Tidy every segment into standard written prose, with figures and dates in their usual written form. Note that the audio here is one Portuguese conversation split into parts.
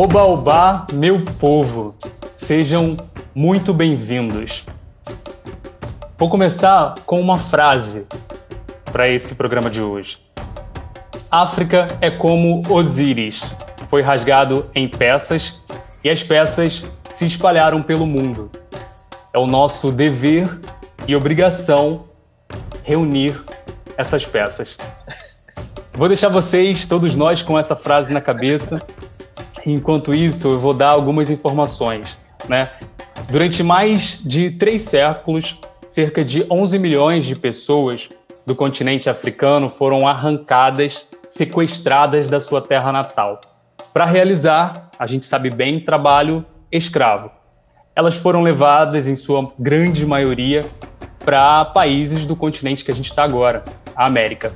Oba, oba, meu povo, sejam muito bem-vindos. Vou começar com uma frase para esse programa de hoje. África é como Osíris, foi rasgado em peças e as peças se espalharam pelo mundo. É o nosso dever e obrigação reunir essas peças. Vou deixar vocês, todos nós, com essa frase na cabeça. Enquanto isso, eu vou dar algumas informações, né? Durante mais de 3 séculos, cerca de 11 milhões de pessoas do continente africano foram arrancadas, sequestradas da sua terra natal, para realizar, a gente sabe bem, trabalho escravo. Elas foram levadas, em sua grande maioria, para países do continente que a gente está agora, a América.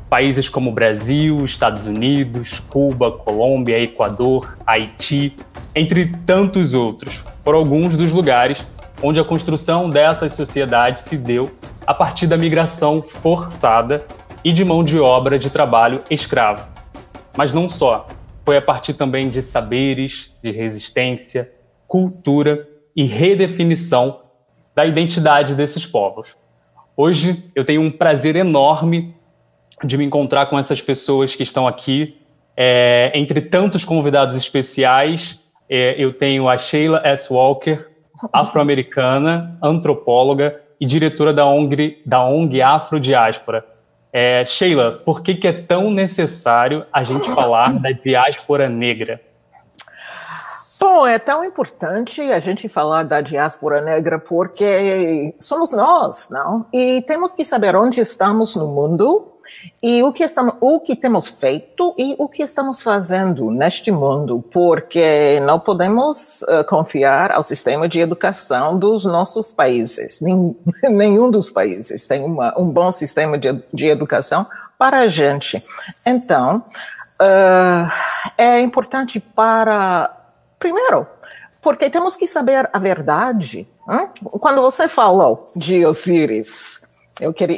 Países como Brasil, Estados Unidos, Cuba, Colômbia, Equador, Haiti, entre tantos outros, por alguns dos lugares onde a construção dessas sociedades se deu a partir da migração forçada e de mão de obra de trabalho escravo. Mas não só, foi a partir também de saberes, de resistência, cultura e redefinição da identidade desses povos. Hoje eu tenho um prazer enorme de me encontrar com essas pessoas que estão aqui. Entre tantos convidados especiais, eu tenho a Sheila S. Walker, afro-americana, antropóloga e diretora da ONG Afrodiáspora. Sheila, por que é tão necessário a gente falar da diáspora negra? Bom, é tão importante a gente falar da diáspora negra porque somos nós, não? E temos que saber onde estamos no mundo e o que temos feito e o que estamos fazendo neste mundo, porque não podemos confiar ao sistema de educação dos nossos países. Nenhum dos países tem um bom sistema de educação para a gente. Então, é importante primeiro, porque temos que saber a verdade. Quando você falou de Osíris,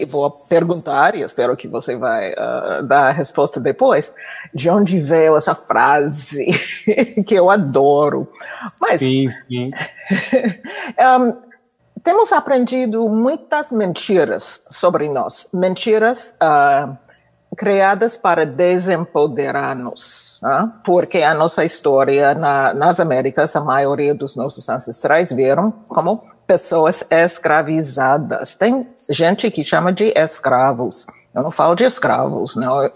vou perguntar, e espero que você vai dar a resposta depois, de onde veio essa frase que eu adoro. Mas sim. Temos aprendido muitas mentiras sobre nós, mentiras criadas para desempoderar-nos, porque a nossa história nas Américas, a maioria dos nossos ancestrais viram como pessoas escravizadas. Tem gente que chama de escravos. Eu não falo de escravos, não.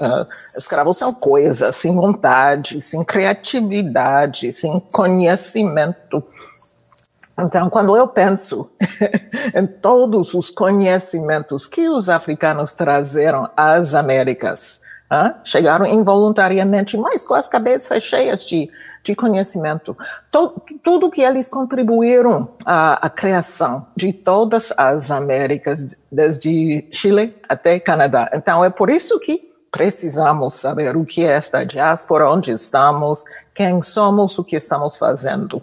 Escravos são coisas sem vontade, sem criatividade, sem conhecimento. Então, quando eu penso em todos os conhecimentos que os africanos trazeram às Américas, chegaram involuntariamente, mas com as cabeças cheias de conhecimento. Tudo que eles contribuíram à criação de todas as Américas, desde Chile até Canadá. Então, é por isso que precisamos saber o que é esta diáspora, onde estamos, quem somos, o que estamos fazendo.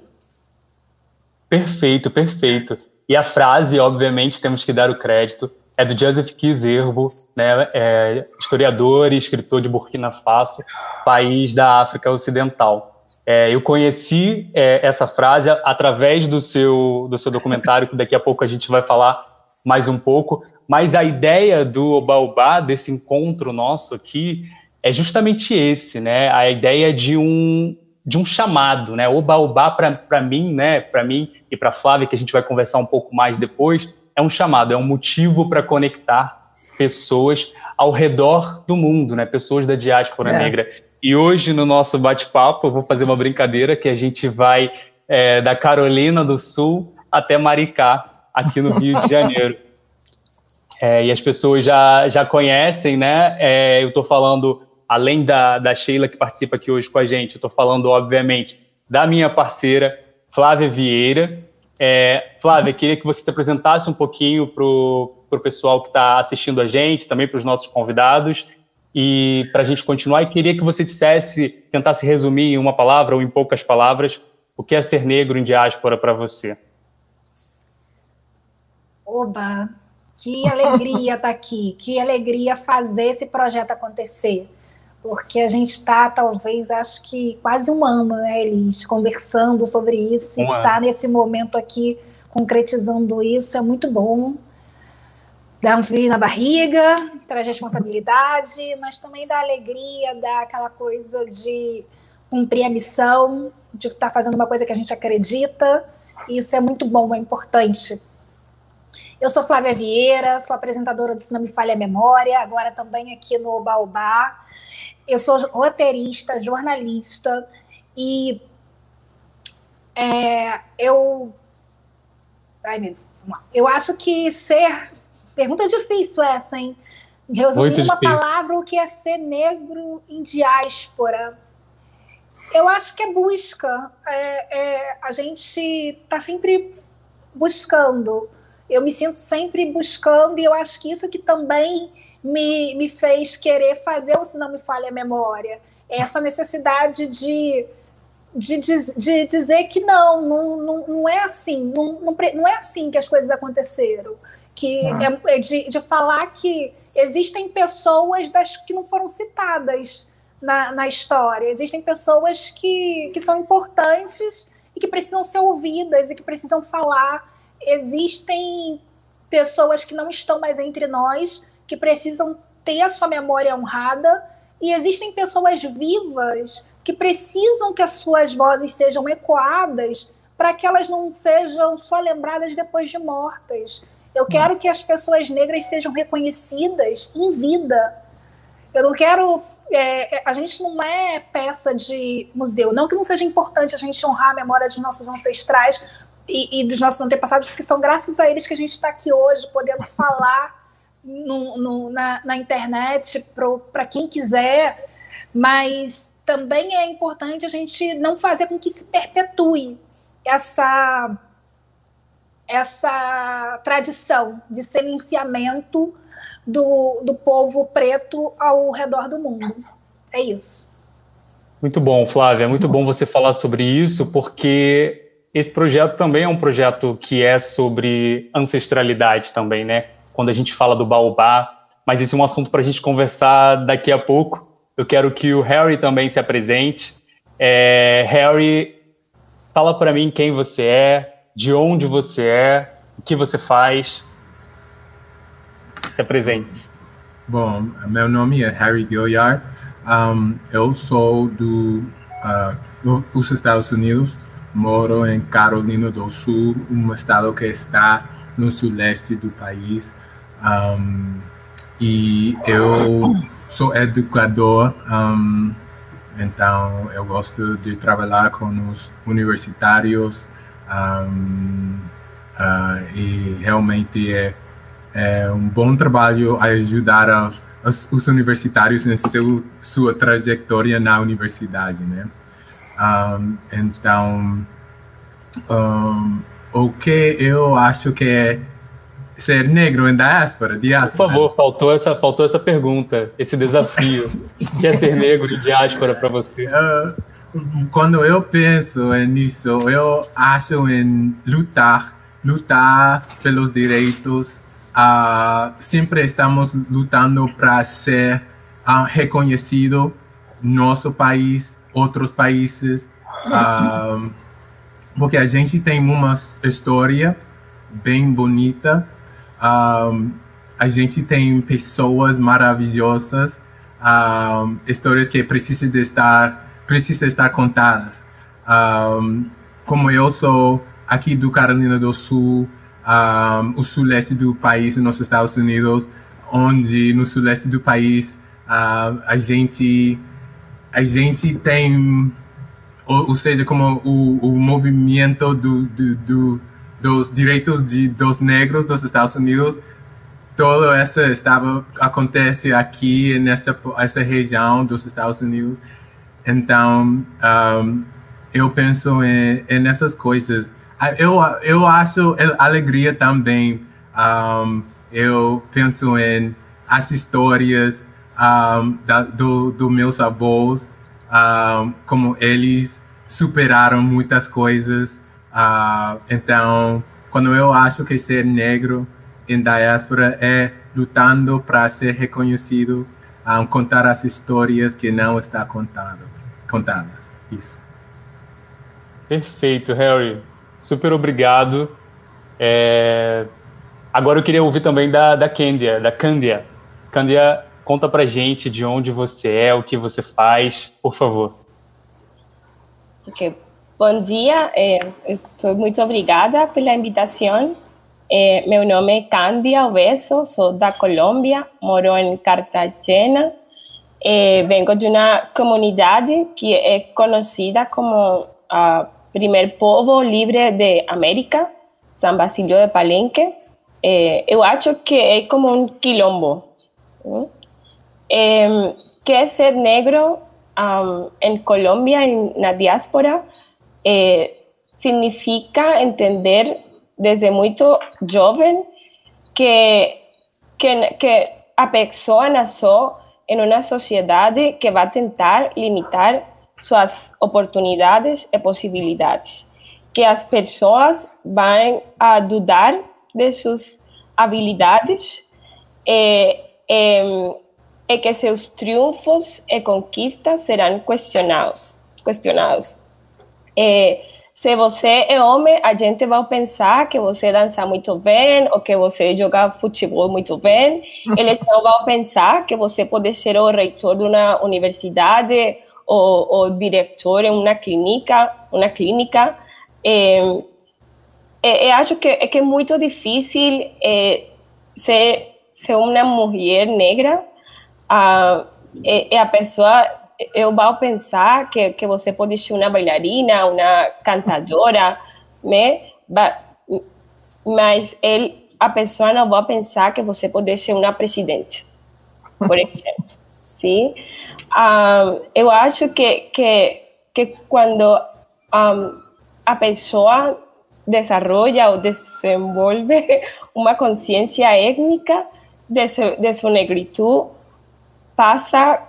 Perfeito. E a frase, obviamente, temos que dar o crédito, é do Joseph Kizerbo, né, historiador e escritor de Burkina Faso, país da África Ocidental. Eu conheci essa frase através do seu documentário, que daqui a pouco a gente vai falar mais um pouco, mas a ideia do Oba-Oba, desse encontro nosso aqui, é justamente esse, né, a ideia de um chamado, né? Oba-Oba para mim, né? Para mim e para Flávia, que a gente vai conversar um pouco mais depois, é um chamado, é um motivo para conectar pessoas ao redor do mundo, né? Pessoas da diáspora negra. E hoje, no nosso bate-papo, eu vou fazer uma brincadeira que a gente vai da Carolina do Sul até Maricá, aqui no Rio de Janeiro. E as pessoas já conhecem, né? Eu estou falando, além da Sheila, que participa aqui hoje com a gente, eu estou falando, obviamente, da minha parceira, Flávia Vieira. Flávia, queria que você se apresentasse um pouquinho para o pessoal que está assistindo a gente, também para os nossos convidados, e para a gente continuar, e queria que você tentasse resumir em uma palavra ou em poucas palavras, o que é ser negro em diáspora para você. Oba, que alegria estar aqui, que alegria fazer esse projeto acontecer. porque a gente está, talvez, acho que quase um ano, né, Elis, conversando sobre isso, e está nesse momento aqui concretizando isso, é muito bom. Dá um frio na barriga, traz responsabilidade, mas também dá alegria, dá aquela coisa de cumprir a missão, de estar fazendo uma coisa que a gente acredita, e isso é muito bom, é importante. Eu sou Flávia Vieira, sou apresentadora do Se Não Me Falha a Memória, agora também aqui no Baobá. Eu sou roteirista, jornalista, e eu acho que ser... Pergunta difícil essa, hein? Resumir uma palavra, o que é ser negro em diáspora? Eu acho que é busca. A gente está sempre buscando. Eu me sinto sempre buscando, e eu acho que isso que também me fez querer fazer o Se Não Me Falha a Memória. Essa necessidade de dizer que não é assim, não é assim que as coisas aconteceram. De falar que existem pessoas que não foram citadas na história, existem pessoas que são importantes e que precisam ser ouvidas e que precisam falar, existem pessoas que não estão mais entre nós, que precisam ter a sua memória honrada, e existem pessoas vivas que precisam que as suas vozes sejam ecoadas para que elas não sejam só lembradas depois de mortas. Eu quero que as pessoas negras sejam reconhecidas em vida. Eu não quero... a gente não é peça de museu. Não que não seja importante a gente honrar a memória dos nossos ancestrais e dos nossos antepassados, porque são graças a eles que a gente está aqui hoje, podendo falar na internet para quem quiser, mas também é importante a gente não fazer com que se perpetue essa tradição de silenciamento do povo preto ao redor do mundo. É isso. Muito bom, Flávia. É muito bom você falar sobre isso, porque esse projeto também é um projeto que é sobre ancestralidade também, né? Quando a gente fala do Baobá, mas esse é um assunto para a gente conversar daqui a pouco. Eu quero que o Harry também se apresente. Harry, fala para mim quem você é, de onde você é, o que você faz. Se apresente. Bom, meu nome é Harry Gilliard. Eu sou dos Estados Unidos. Moro em Carolina do Sul, um estado que está no suleste do país. E eu sou educador, então eu gosto de trabalhar com os universitários, e realmente é um bom trabalho ajudar os universitários em sua trajetória na universidade, né? Então, o que eu acho que é ser negro em diáspora? Por favor, faltou essa pergunta, esse desafio. O que é ser negro em diáspora para você? Quando eu penso nisso, eu acho em lutar pelos direitos. Sempre estamos lutando para ser reconhecido nosso país, outros países, porque a gente tem uma história bem bonita, a gente tem pessoas maravilhosas, histórias que precisam estar contadas. Como eu sou aqui do Carolina do Sul, o suleste do país, nos Estados Unidos, onde no suleste do país a gente tem, ou seja, como o movimento dos direitos dos negros dos Estados Unidos, todo acontece aqui nessa região dos Estados Unidos. Então, eu penso nessas coisas. Eu acho alegria também. Eu penso em as histórias dos meus avós, como eles superaram muitas coisas. Então, quando eu acho que ser negro em diáspora é lutando para ser reconhecido, contar as histórias que não estão contadas. Isso. Perfeito, Harry. Super obrigado. Agora eu queria ouvir também da Cândia. Cândia, conta pra gente de onde você é, o que você faz, por favor. Ok. Bom dia, muito obrigada pela invitação. Meu nome é Cândia Obeso, sou da Colômbia, moro em Cartagena. Vengo de uma comunidade que é conhecida como o primeiro povo livre da América, São Basilio de Palenque. Eu acho que é como um quilombo. Que é ser negro em Colômbia, na diáspora, significa entender desde muito jovem que a pessoa nasceu em uma sociedade que vai tentar limitar suas oportunidades e possibilidades, que as pessoas vão dudar de suas habilidades e que seus triunfos e conquistas serão questionados. Se você é homem, a gente vai pensar que você dança muito bem ou que você joga futebol muito bem. Eles não vão pensar que você pode ser o reitor de uma universidade ou diretor em uma clínica. Eu acho que é muito difícil ser uma mulher negra. A pessoa... Eu vou pensar que você pode ser uma bailarina, uma cantadora, né? Mas a pessoa não vai pensar que você pode ser uma presidente, por exemplo. Sim? Eu acho que quando a pessoa desenvolve ou desenvolve uma consciência étnica de sua negritude, passa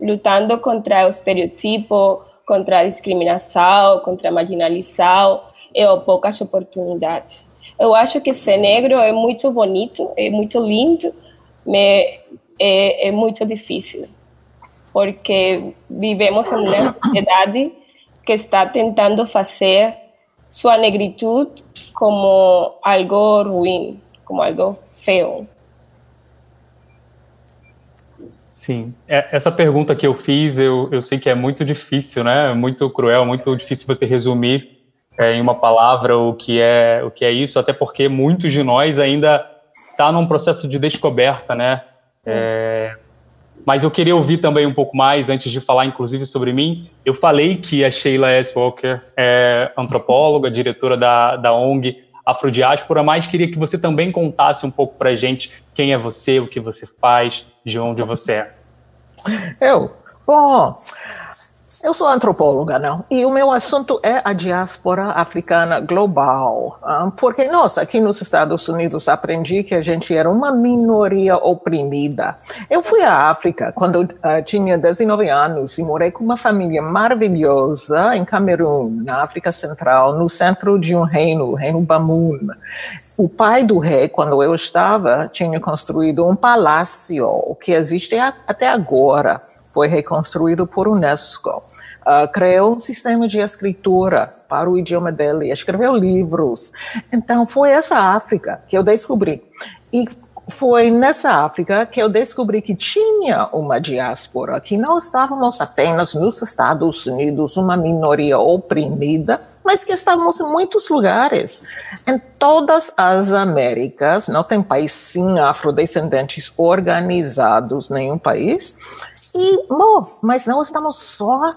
lutando contra o estereotipo, contra a discriminação, contra a marginalização e poucas oportunidades. Eu acho que ser negro é muito bonito, é muito lindo, mas é muito difícil, porque vivemos em uma sociedade que está tentando fazer sua negritude como algo ruim, como algo feio. Sim, essa pergunta que eu fiz, eu sei que é muito difícil, né? Muito cruel, muito difícil você resumir em uma palavra o que é isso, até porque muitos de nós ainda estão num processo de descoberta, né? Mas eu queria ouvir também um pouco mais, antes de falar, inclusive, sobre mim. Eu falei que a Sheila S. Walker é antropóloga, diretora da ONG Afrodiáspora, mas queria que você também contasse um pouco para a gente quem é você, o que você faz, de onde você é. Eu sou antropóloga, não? E o meu assunto é a diáspora africana global, porque nós aqui nos Estados Unidos aprendi que a gente era uma minoria oprimida. Eu fui à África quando eu tinha 19 anos e morei com uma família maravilhosa em Camerun, na África Central, no centro de um reino, o reino Bamoun. O pai do rei, quando eu estava, tinha construído um palácio que existe até agora. Foi reconstruído por Unesco. Criou um sistema de escritura para o idioma dele, escreveu livros. Então, foi essa África que eu descobri. E foi nessa África que eu descobri que tinha uma diáspora, que não estávamos apenas nos Estados Unidos, uma minoria oprimida, mas que estávamos em muitos lugares. Em todas as Américas, não tem país sem afrodescendentes organizados, nenhum país. Mas não estamos só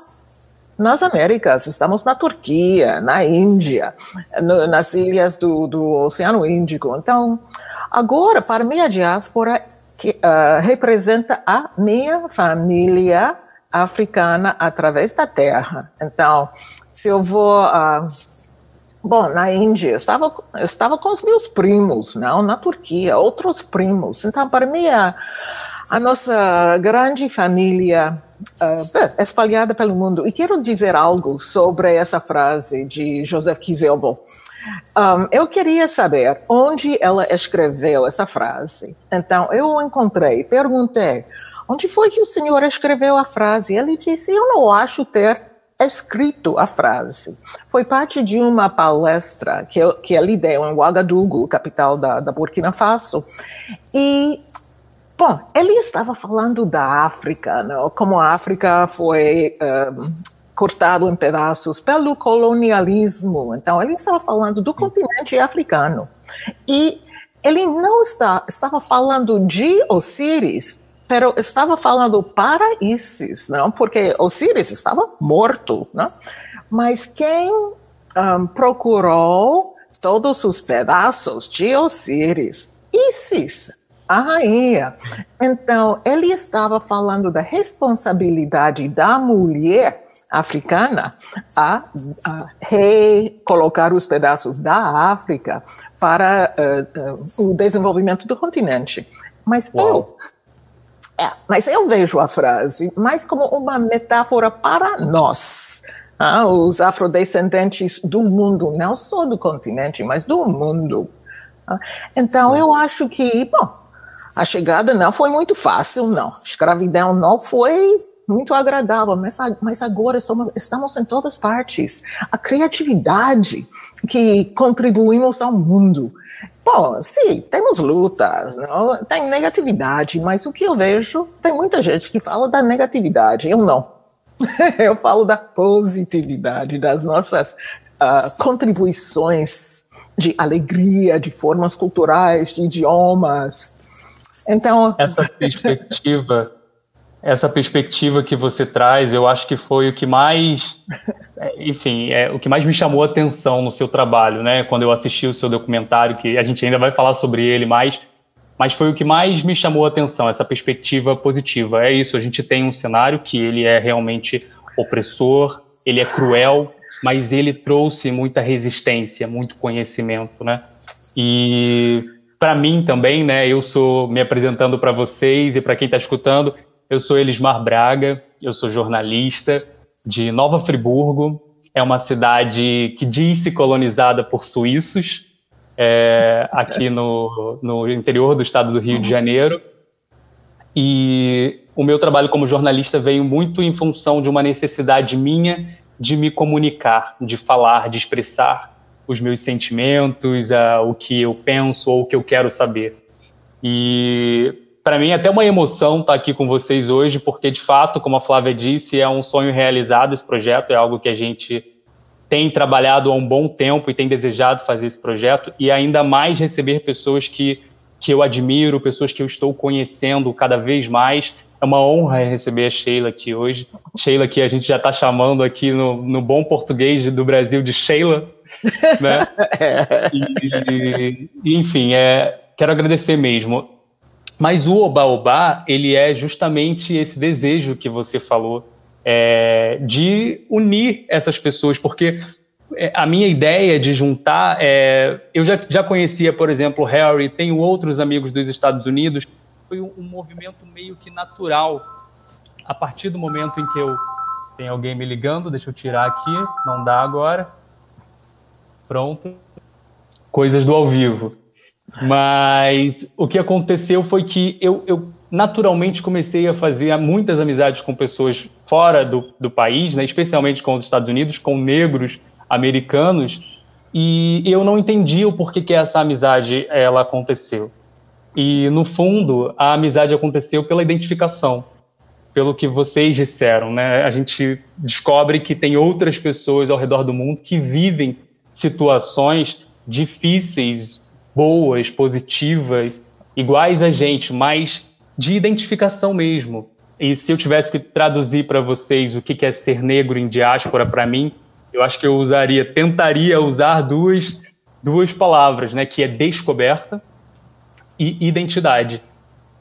nas Américas, estamos na Turquia, na Índia, nas ilhas do Oceano Índico. Então, agora, para mim, a diáspora representa a minha família africana através da terra. Então, se eu vou... na Índia, eu estava com os meus primos, não? Na Turquia, outros primos. Então, para mim, a nossa grande família espalhada pelo mundo. E quero dizer algo sobre essa frase de Joseph Kizilbo. Eu queria saber onde ela escreveu essa frase. Então, eu encontrei, perguntei, onde foi que o senhor escreveu a frase? Ele disse, eu não acho ter escrito a frase. Foi parte de uma palestra que ele deu em Ouagadougou, capital da Burkina Faso. E, bom, ele estava falando da África, não? Como a África foi cortado em pedaços pelo colonialismo. Então, ele estava falando do continente africano. E ele não estava falando de Osíris, mas estava falando para Ísis, não? Porque Osíris estava morto. Não? Mas quem procurou todos os pedaços de Osíris? Ísis, a rainha. Então, ele estava falando da responsabilidade da mulher africana a recolocar os pedaços da África para o desenvolvimento do continente. Mas eu vejo a frase mais como uma metáfora para nós, os afrodescendentes do mundo, não só do continente, mas do mundo. Então, eu acho que, bom, a chegada não foi muito fácil, não. A escravidão não foi muito agradável, mas agora estamos em todas partes. A criatividade que contribuímos ao mundo. Bom, sim, temos lutas, não? Tem negatividade, mas o que eu vejo, tem muita gente que fala da negatividade, eu não. Eu falo da positividade, das nossas contribuições de alegria, de formas culturais, de idiomas. Então, essa perspectiva que você traz, eu acho que foi o que mais, enfim, o que mais me chamou a atenção no seu trabalho, né? Quando eu assisti o seu documentário, que a gente ainda vai falar sobre ele mais, mas foi o que mais me chamou a atenção, essa perspectiva positiva. É isso, a gente tem um cenário que ele é realmente opressor, ele é cruel, mas ele trouxe muita resistência, muito conhecimento, né? E para mim também, né? Eu sou, me apresentando para vocês e para quem está escutando, eu sou Elismar Braga, eu sou jornalista de Nova Friburgo, é uma cidade que diz-se colonizada por suíços, aqui no interior do estado do Rio de Janeiro, e o meu trabalho como jornalista veio muito em função de uma necessidade minha de me comunicar, de falar, de expressar os meus sentimentos, o que eu penso ou o que eu quero saber. E para mim é até uma emoção estar aqui com vocês hoje, porque, de fato, como a Flávia disse, é um sonho realizado esse projeto, é algo que a gente tem trabalhado há um bom tempo e tem desejado fazer esse projeto, e ainda mais receber pessoas que eu admiro, pessoas que eu estou conhecendo cada vez mais. É uma honra receber a Sheila aqui hoje. Sheila, que a gente já está chamando aqui no bom português do Brasil de Sheila, né? Enfim, quero agradecer mesmo. Mas o Oba-Oba, ele é justamente esse desejo que você falou, de unir essas pessoas, porque a minha ideia de juntar, eu já conhecia, por exemplo, o Harry, tenho outros amigos dos Estados Unidos, foi um movimento meio que natural. A partir do momento em que tem alguém me ligando, deixa eu tirar aqui, não dá agora. Pronto. Coisas do ao vivo. Mas o que aconteceu foi que eu naturalmente comecei a fazer muitas amizades com pessoas fora do país, né, especialmente com os Estados Unidos, com negros americanos, e eu não entendia o porquê que essa amizade ela aconteceu. E, no fundo, a amizade aconteceu pela identificação, pelo que vocês disseram, né? A gente descobre que tem outras pessoas ao redor do mundo que vivem situações difíceis, boas, positivas, iguais a gente, mas de identificação mesmo. E se eu tivesse que traduzir para vocês o que é ser negro em diáspora para mim, eu acho que eu tentaria usar duas palavras, né, que é descoberta e identidade.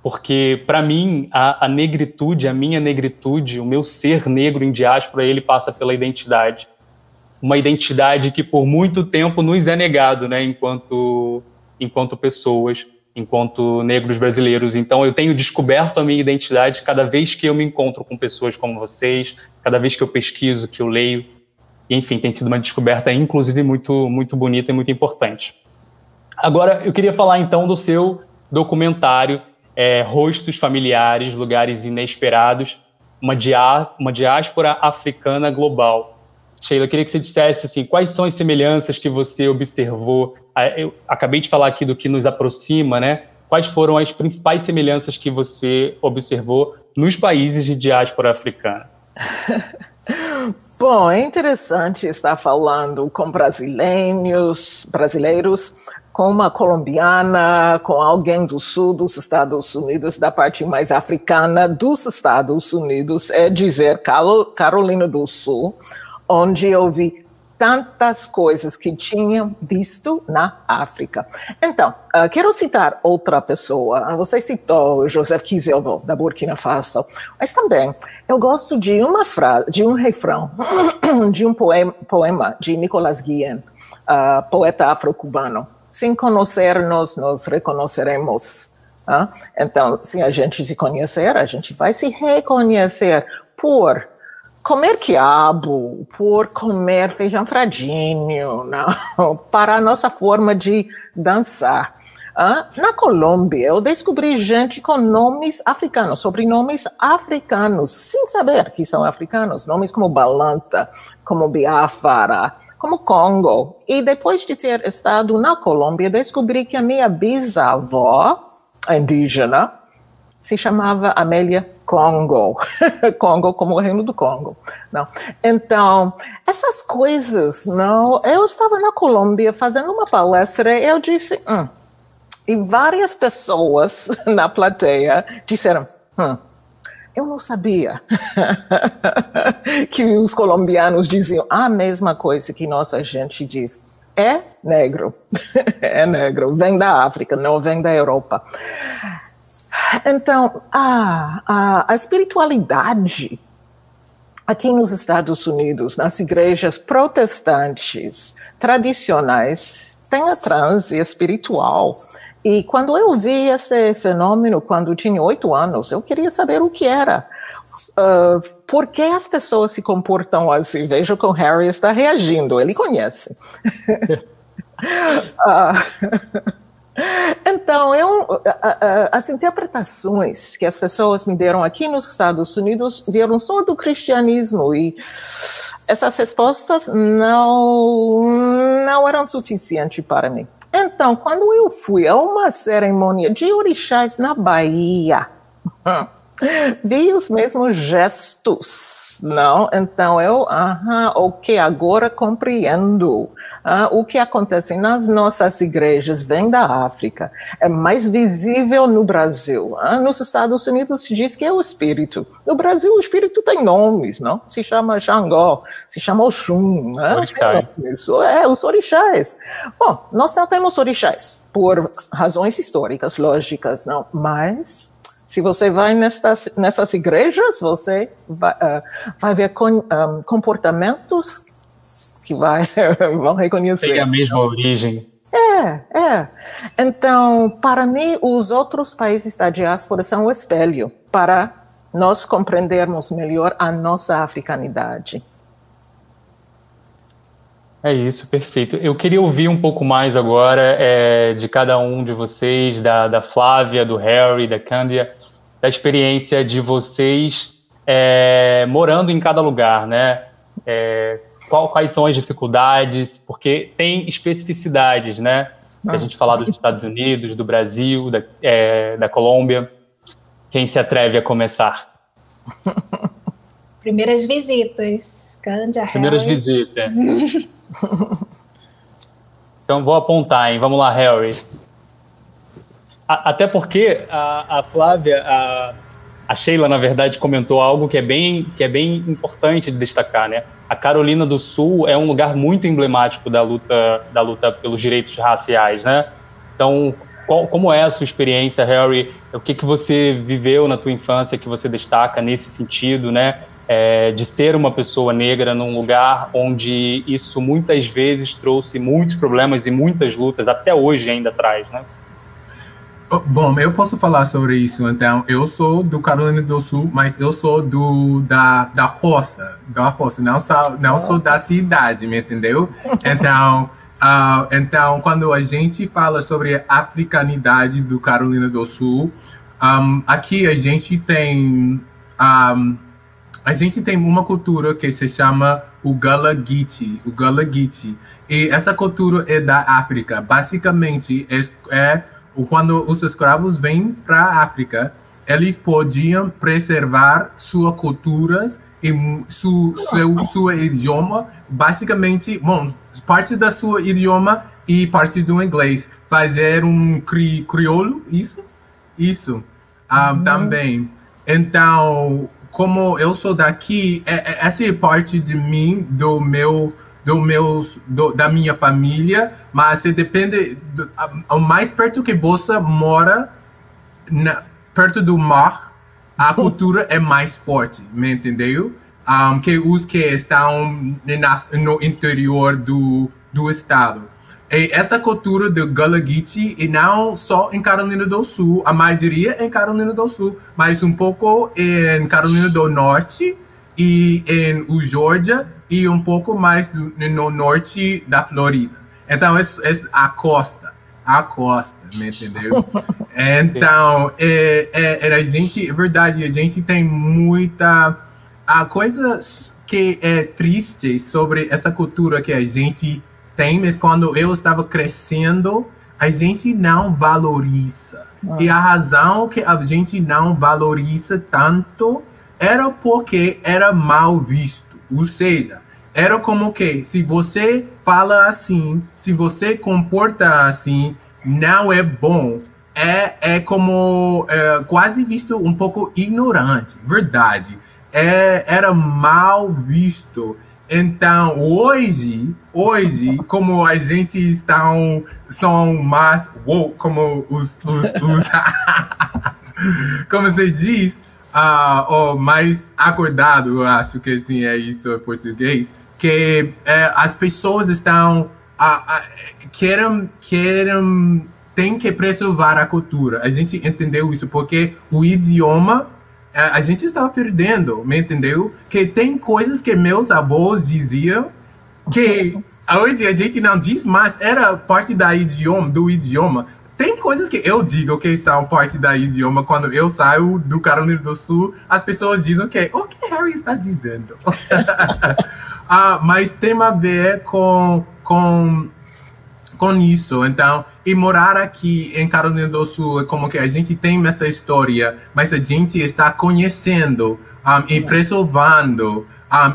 Porque, para mim, a negritude, a minha negritude, o meu ser negro em diáspora, ele passa pela identidade. Uma identidade que, por muito tempo, nos é negado, né, enquanto pessoas, enquanto negros brasileiros. Então, eu tenho descoberto a minha identidade cada vez que eu me encontro com pessoas como vocês, cada vez que eu pesquiso, que eu leio. E, enfim, tem sido uma descoberta, inclusive, muito, muito bonita e muito importante. Agora, eu queria falar, então, do seu documentário, Rostos Familiares, Lugares Inesperados, uma diáspora africana global. Sheila, eu queria que você dissesse assim, quais são as semelhanças que você observou. Eu acabei de falar aqui do que nos aproxima, né? Quais foram as principais semelhanças que você observou nos países de diáspora africana? Bom, é interessante estar falando com brasileiros, com uma colombiana, com alguém do sul dos Estados Unidos, da parte mais africana dos Estados Unidos, é dizer Carolina do Sul, onde eu vi tantas coisas que tinha visto na África. Então, quero citar outra pessoa. Você citou Joseph Kizerbo, da Burkina Faso, mas também eu gosto de uma frase, de um refrão, de um poema de Nicolas Guillen, poeta afro-cubano. Sem conhecer-nos, nos reconheceremos. Então, se a gente se conhecer, a gente vai se reconhecer por comer quiabo, por comer feijão fradinho, não, para a nossa forma de dançar. Na Colômbia, eu descobri gente com nomes africanos, sobrenomes africanos, sem saber que são africanos, nomes como Balanta, como Biafara, como Congo. E depois de ter estado na Colômbia, descobri que a minha bisavó indígena se chamava Amélia Congo. Congo como o reino do Congo. Não. Então, essas coisas, não. Eu estava na Colômbia fazendo uma palestra e eu disse, e várias pessoas na plateia disseram, eu não sabia que os colombianos diziam a mesma coisa que nossa gente diz. É negro. É negro. Vem da África, não vem da Europa. Então, a espiritualidade aqui nos Estados Unidos, nas igrejas protestantes tradicionais, tem a transe espiritual. E quando eu vi esse fenômeno, quando tinha 8 anos, eu queria saber o que era. Por que as pessoas se comportam assim? Vejo que o Harry está reagindo, ele conhece. Então, as interpretações que as pessoas me deram aqui nos Estados Unidos vieram só do cristianismo e essas respostas não eram suficientes para mim. Então, quando eu fui a uma cerimônia de orixás na Bahia, vi os mesmos gestos, não? Então eu, ok, agora compreendo. O que acontece nas nossas igrejas vem da África, é mais visível no Brasil. Nos Estados Unidos se diz que é o espírito. No Brasil o espírito tem nomes, não? Se chama Xangó, se chama Oxum. Os orixás. Bom, nós não temos orixás, por razões históricas, lógicas, não? Mas se você vai nessas igrejas, você vai ver comportamentos que vão reconhecer. Tem a mesma origem. Então, para mim, os outros países da diáspora são o espelho para nós compreendermos melhor a nossa africanidade. É isso, perfeito. Eu queria ouvir um pouco mais agora de cada um de vocês, da Flávia, do Harry, da Cândia, da experiência de vocês morando em cada lugar, né? Quais são as dificuldades, porque tem especificidades, né? Se a gente falar dos Estados Unidos, do Brasil, da Colômbia, quem se atreve a começar? Primeiras visitas, Cândia, Harry. Primeiras visitas. Então vou apontar, hein? Vamos lá, Harry. Até porque a Flávia, a Sheila, na verdade, comentou algo que é bem importante de destacar, né? A Carolina do Sul é um lugar muito emblemático da luta pelos direitos raciais, né? Então, como é a sua experiência, Harry? O que você viveu na tua infância que você destaca nesse sentido, né? De ser uma pessoa negra num lugar onde isso muitas vezes trouxe muitos problemas e muitas lutas, até hoje ainda traz, né? Bom, eu posso falar sobre isso. Então, eu sou do Carolina do Sul, mas eu sou da roça, não sou da cidade, me entendeu? Então, quando a gente fala sobre a africanidade do Carolina do Sul, aqui a gente tem uma cultura que se chama o Gullah Geechee. E essa cultura é da África. Basicamente, quando os escravos vêm para a África, eles podiam preservar suas culturas e seu idioma. Basicamente, parte da sua idioma e parte do inglês. Fazer um crioulo, isso. Também. Então, como eu sou daqui, essa é parte de mim, da minha família, mas depende, o mais perto que você mora, perto do mar, a cultura é mais forte, me entendeu? Que os que estão no interior do estado. E essa cultura do Gullah Geechee, e não só em Carolina do Sul, a maioria em Carolina do Sul, mas um pouco em Carolina do Norte e em Geórgia, e um pouco mais no norte da Flórida. Então, é a costa, me entendeu? Então, a gente, é verdade, a gente tem muita... A coisa que é triste sobre essa cultura que a gente tem, mas quando eu estava crescendo, a gente não valoriza. E a razão que a gente não valoriza tanto era porque era mal visto. Ou seja, era como que se você fala assim, se você comporta assim, não é bom. É como quase visto um pouco ignorante, verdade. Era mal visto. Então, hoje, como a gente são mais woke, como os como se diz, mais acordado, eu acho que assim é isso em português, que as pessoas estão tem que preservar a cultura. A gente entendeu isso porque o idioma a gente estava perdendo, me entendeu? Que tem coisas que meus avós diziam que hoje a gente não diz mais, era parte do idioma. Tem coisas que eu digo que são parte da idioma. Quando eu saio do Carolina do Sul, as pessoas dizem o que Harry está dizendo? Mas tem a ver com isso. Então, e morar aqui em Carolina do Sul é como que a gente tem essa história, mas a gente está conhecendo e preservando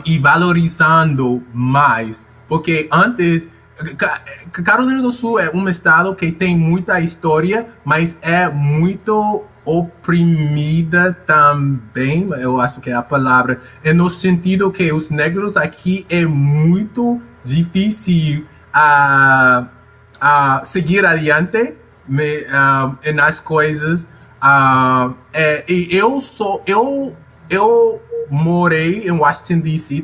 e valorizando mais. Porque antes, Carolina do Sul é um estado que tem muita história, mas é muito oprimida também, eu acho que é a palavra, no sentido que os negros aqui é muito difícil seguir adiante nas coisas. E eu morei em Washington, D.C.,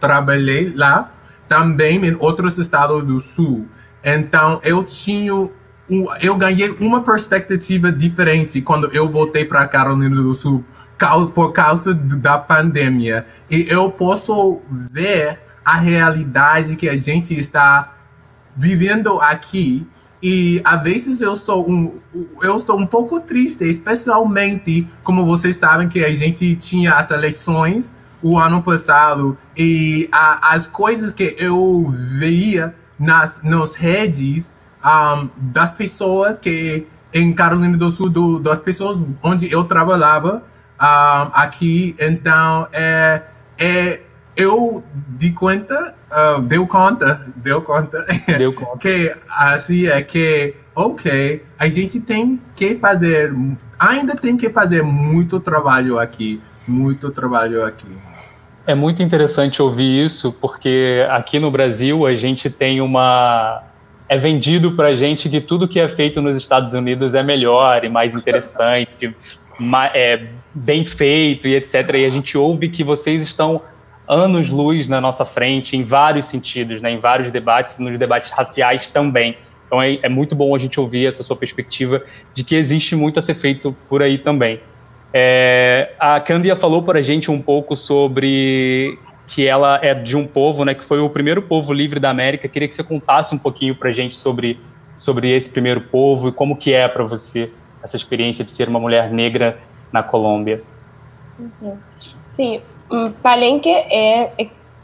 trabalhei lá, também em outros estados do Sul. Então, eu ganhei uma perspectiva diferente quando eu voltei para Carolina do Sul por causa da pandemia. E eu posso ver a realidade que a gente está vivendo aqui. E às vezes eu estou um pouco triste, especialmente como vocês sabem que a gente tinha as eleições o ano passado e as coisas que eu veia nas redes das pessoas que em Carolina do Sul, das pessoas onde eu trabalhava aqui. Então eu deu conta que assim a gente ainda tem que fazer muito trabalho aqui. É muito interessante ouvir isso, porque aqui no Brasil a gente tem é vendido pra gente que tudo que é feito nos Estados Unidos é melhor e mais interessante, bem feito e etc. E a gente ouve que vocês estão anos-luz na nossa frente em vários sentidos, né? Em vários debates, nos debates raciais também. Então é muito bom a gente ouvir essa sua perspectiva de que existe muito a ser feito por aí também. A Cândia falou para a gente um pouco sobre que ela é de um povo, né, que foi o primeiro povo livre da América. Queria que você contasse um pouquinho para a gente sobre esse primeiro povo e como que é para você essa experiência de ser uma mulher negra na Colômbia. Sí, Palenque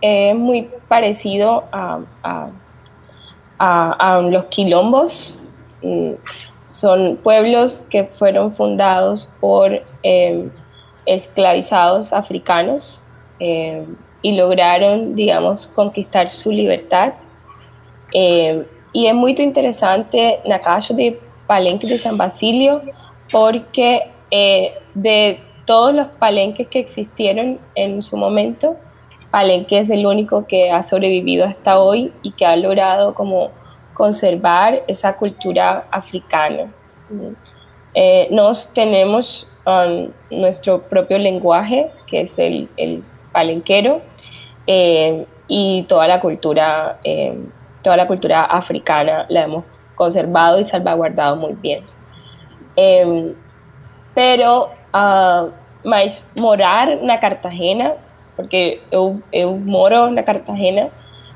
es muy parecido a los quilombos. Son pueblos que fueron fundados por esclavizados africanos y lograron, digamos, conquistar su libertad. Y es muy interesante el caso de Palenque de San Basilio, porque de todos los palenques que existieron en su momento, Palenque es el único que ha sobrevivido hasta hoy y que ha logrado como conservar esa cultura africana. Nos tenemos nuestro propio lenguaje, que es el palenquero, y toda la cultura africana la hemos conservado y salvaguardado muy bien. Pero mas morar na Cartagena, porque eu moro na Cartagena,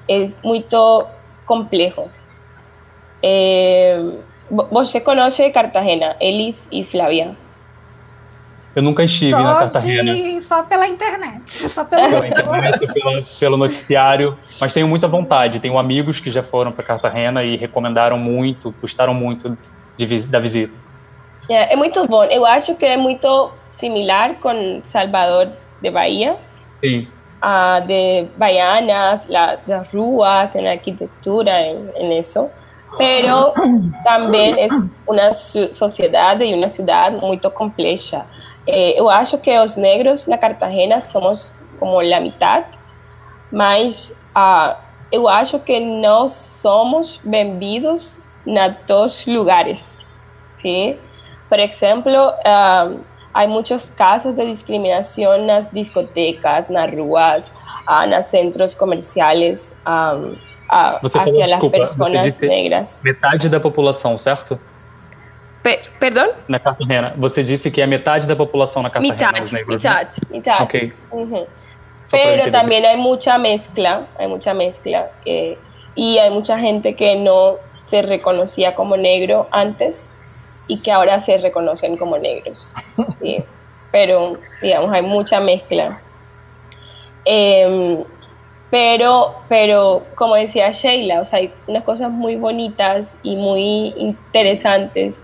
é muito complexo. Você conhece Cartagena, Elis e Flávia? Eu nunca estive na Cartagena. Só pela internet. Pelo noticiário. Mas tenho muita vontade. Tenho amigos que já foram para Cartagena e recomendaram muito, gostaram muito da visita. É muito bom. Eu acho que é muito similar com Salvador de Bahia. Sim. De Baianas, las ruas, en la arquitectura, en eso. Pero también es una sociedad y una ciudad muy compleja. Eu acho que os negros na Cartagena somos como la mitad, mas eu acho que nós somos bem-vindos en dos lugares, ¿sí? Por ejemplo, hay muchos casos de discriminación en las discotecas, en las ruas, en los centros comerciales, hacia las personas negras. Metade da população, certo? Perdão? Na Cartagena. Você disse que é metade da população na Cartagena, os negros, mitad. Okay. Pero también hay mucha mezcla, y hay mucha gente que no se reconocía como negro antes y que ahora se reconocen como negros. ¿Sí? Pero, digamos, hay mucha mezcla. Pero como decía Sheila, o sea, hay unas cosas muy bonitas y muy interesantes,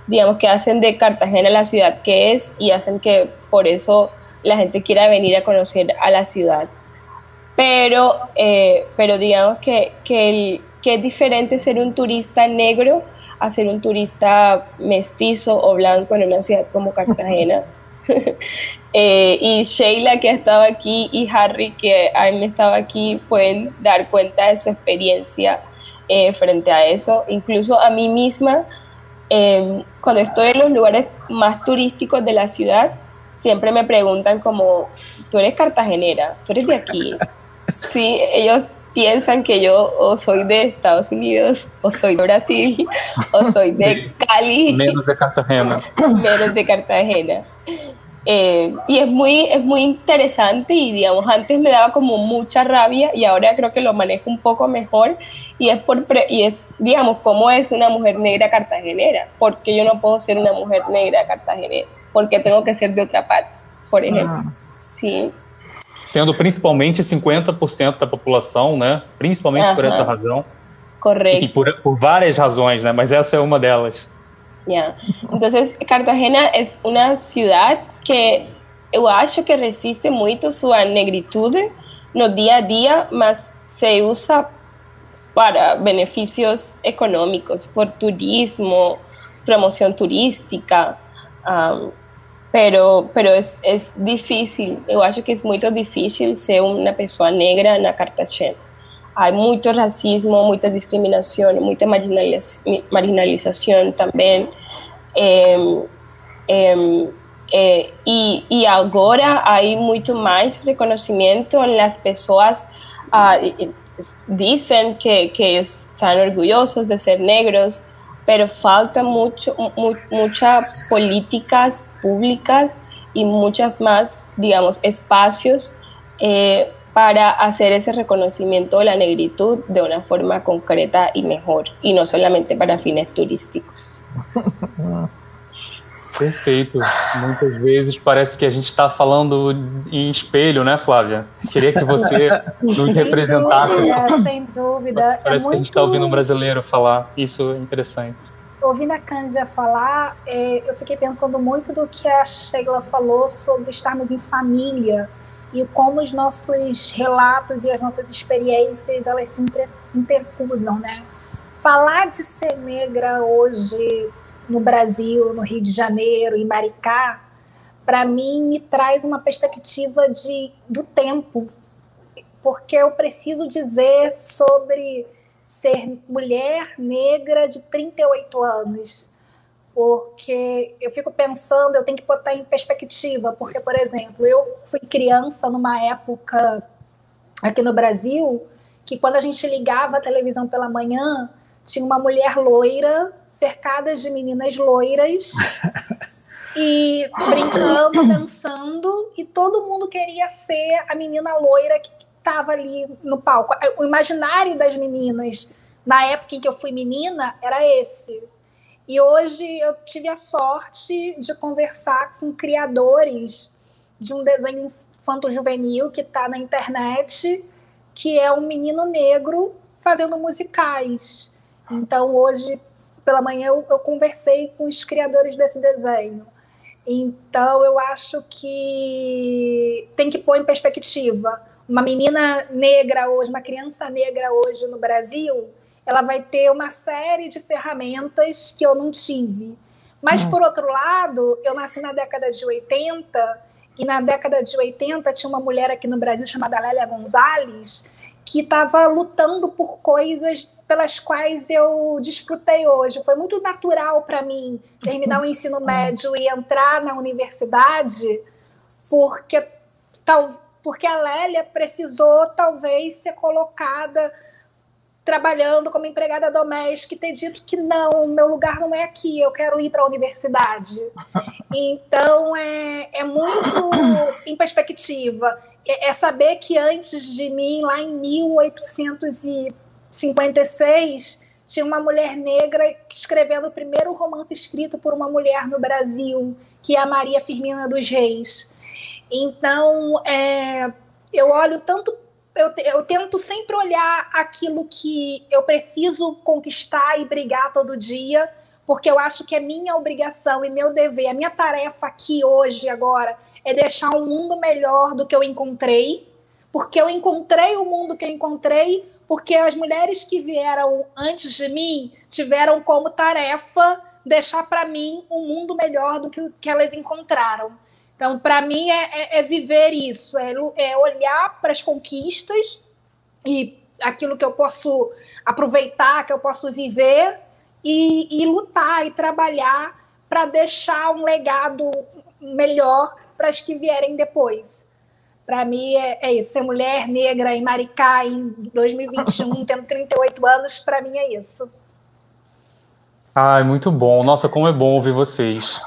digamos, que hacen de Cartagena la ciudad que es y hacen que por eso la gente quiera venir a conocer a la ciudad. Pero digamos que es diferente ser un turista negro a ser un turista mestizo o blanco en una ciudad como Cartagena. Y Sheila, que ha estado aquí, y Harry, que han estado aquí, pueden dar cuenta de su experiencia frente a eso. Incluso a mí misma, cuando estoy en los lugares más turísticos de la ciudad, siempre me preguntan como, ¿tú eres cartagenera? ¿Tú eres de aquí? Sí, ellos piensan que yo o soy de Estados Unidos, o soy de Brasil, o soy de Cali. Menos de Cartagena. Menos de Cartagena. Y es muy interesante y, digamos, antes me daba como mucha rabia y ahora creo que lo manejo un poco mejor y es, digamos, cómo es una mujer negra cartagenera. ¿Por qué yo no puedo ser una mujer negra cartagenera? ¿Por qué tengo que ser de otra parte, por ejemplo? Sí. Sendo principalmente 50% da população, né? Principalmente por essa razão. Correcto. E por várias razões, né? Mas essa é uma delas. Yeah. Entonces, Cartagena es una ciudad que eu acho que resiste muito sua negritude no dia a dia, mas se usa para beneficios económicos, por turismo, promoción turística, pero es difícil, eu acho que es muy difícil ser una persona negra na Cartagena. Hay mucho racismo, mucha discriminación, mucha marginalización también. Y ahora hay mucho más reconocimiento en las personas dicen que ellos están orgullosos de ser negros, pero falta muchas políticas públicas y muchas más, digamos, espacios para hacer ese reconocimiento de la negritud de una forma concreta y mejor, y no solamente para fines turísticos. Perfeito. Muitas vezes parece que a gente está falando em espelho, né, Flávia? Queria que você nos representasse. Sem dúvida. Parece que a gente está ouvindo um brasileiro falar. Isso é interessante. Ouvindo a Cândida falar, eu fiquei pensando muito do que a Sheila falou sobre estarmos em família e como os nossos relatos e as nossas experiências, elas se intercruzam, né? Falar de ser negra hoje no Brasil, no Rio de Janeiro, em Maricá, para mim me traz uma perspectiva do tempo, porque eu preciso dizer sobre ser mulher negra de 38 anos, porque eu fico pensando, eu tenho que botar em perspectiva, porque, por exemplo, eu fui criança numa época aqui no Brasil, que quando a gente ligava a televisão pela manhã, tinha uma mulher loira, cercada de meninas loiras, e brincando, dançando, e todo mundo queria ser a menina loira que estava ali no palco. O imaginário das meninas, na época em que eu fui menina, era esse. E hoje eu tive a sorte de conversar com criadores de um desenho infanto-juvenil que está na internet, que é um menino negro fazendo musicais. Então, hoje, pela manhã, eu conversei com os criadores desse desenho. Então, eu acho que tem que pôr em perspectiva. Uma menina negra hoje, uma criança negra hoje no Brasil, ela vai ter uma série de ferramentas que eu não tive. Mas, por outro lado, eu nasci na década de 80, e na década de 80 tinha uma mulher aqui no Brasil chamada Lélia Gonzalez, que estava lutando por coisas pelas quais eu desfrutei hoje. Foi muito natural para mim terminar o ensino médio e entrar na universidade, porque a Lélia precisou, talvez, ser colocada trabalhando como empregada doméstica e ter dito que não, meu lugar não é aqui, eu quero ir para a universidade. Então, é muito em perspectiva. É saber que antes de mim, lá em 1856, tinha uma mulher negra escrevendo o primeiro romance escrito por uma mulher no Brasil, que é a Maria Firmina dos Reis. Então, eu olho tanto, eu tento sempre olhar aquilo que eu preciso conquistar e brigar todo dia, porque eu acho que é minha obrigação e meu dever, a minha tarefa aqui hoje, agora, é deixar um mundo melhor do que eu encontrei, porque eu encontrei o mundo que eu encontrei, porque as mulheres que vieram antes de mim tiveram como tarefa deixar para mim um mundo melhor do que o que elas encontraram. Então, para mim, é viver isso, é olhar para as conquistas e aquilo que eu posso aproveitar, que eu posso viver, e lutar e trabalhar para deixar um legado melhor para as que vierem depois. Para mim é isso, ser mulher negra em Maricá em 2021, tendo 38 anos, para mim é isso. Ai, muito bom. Nossa, como é bom ouvir vocês.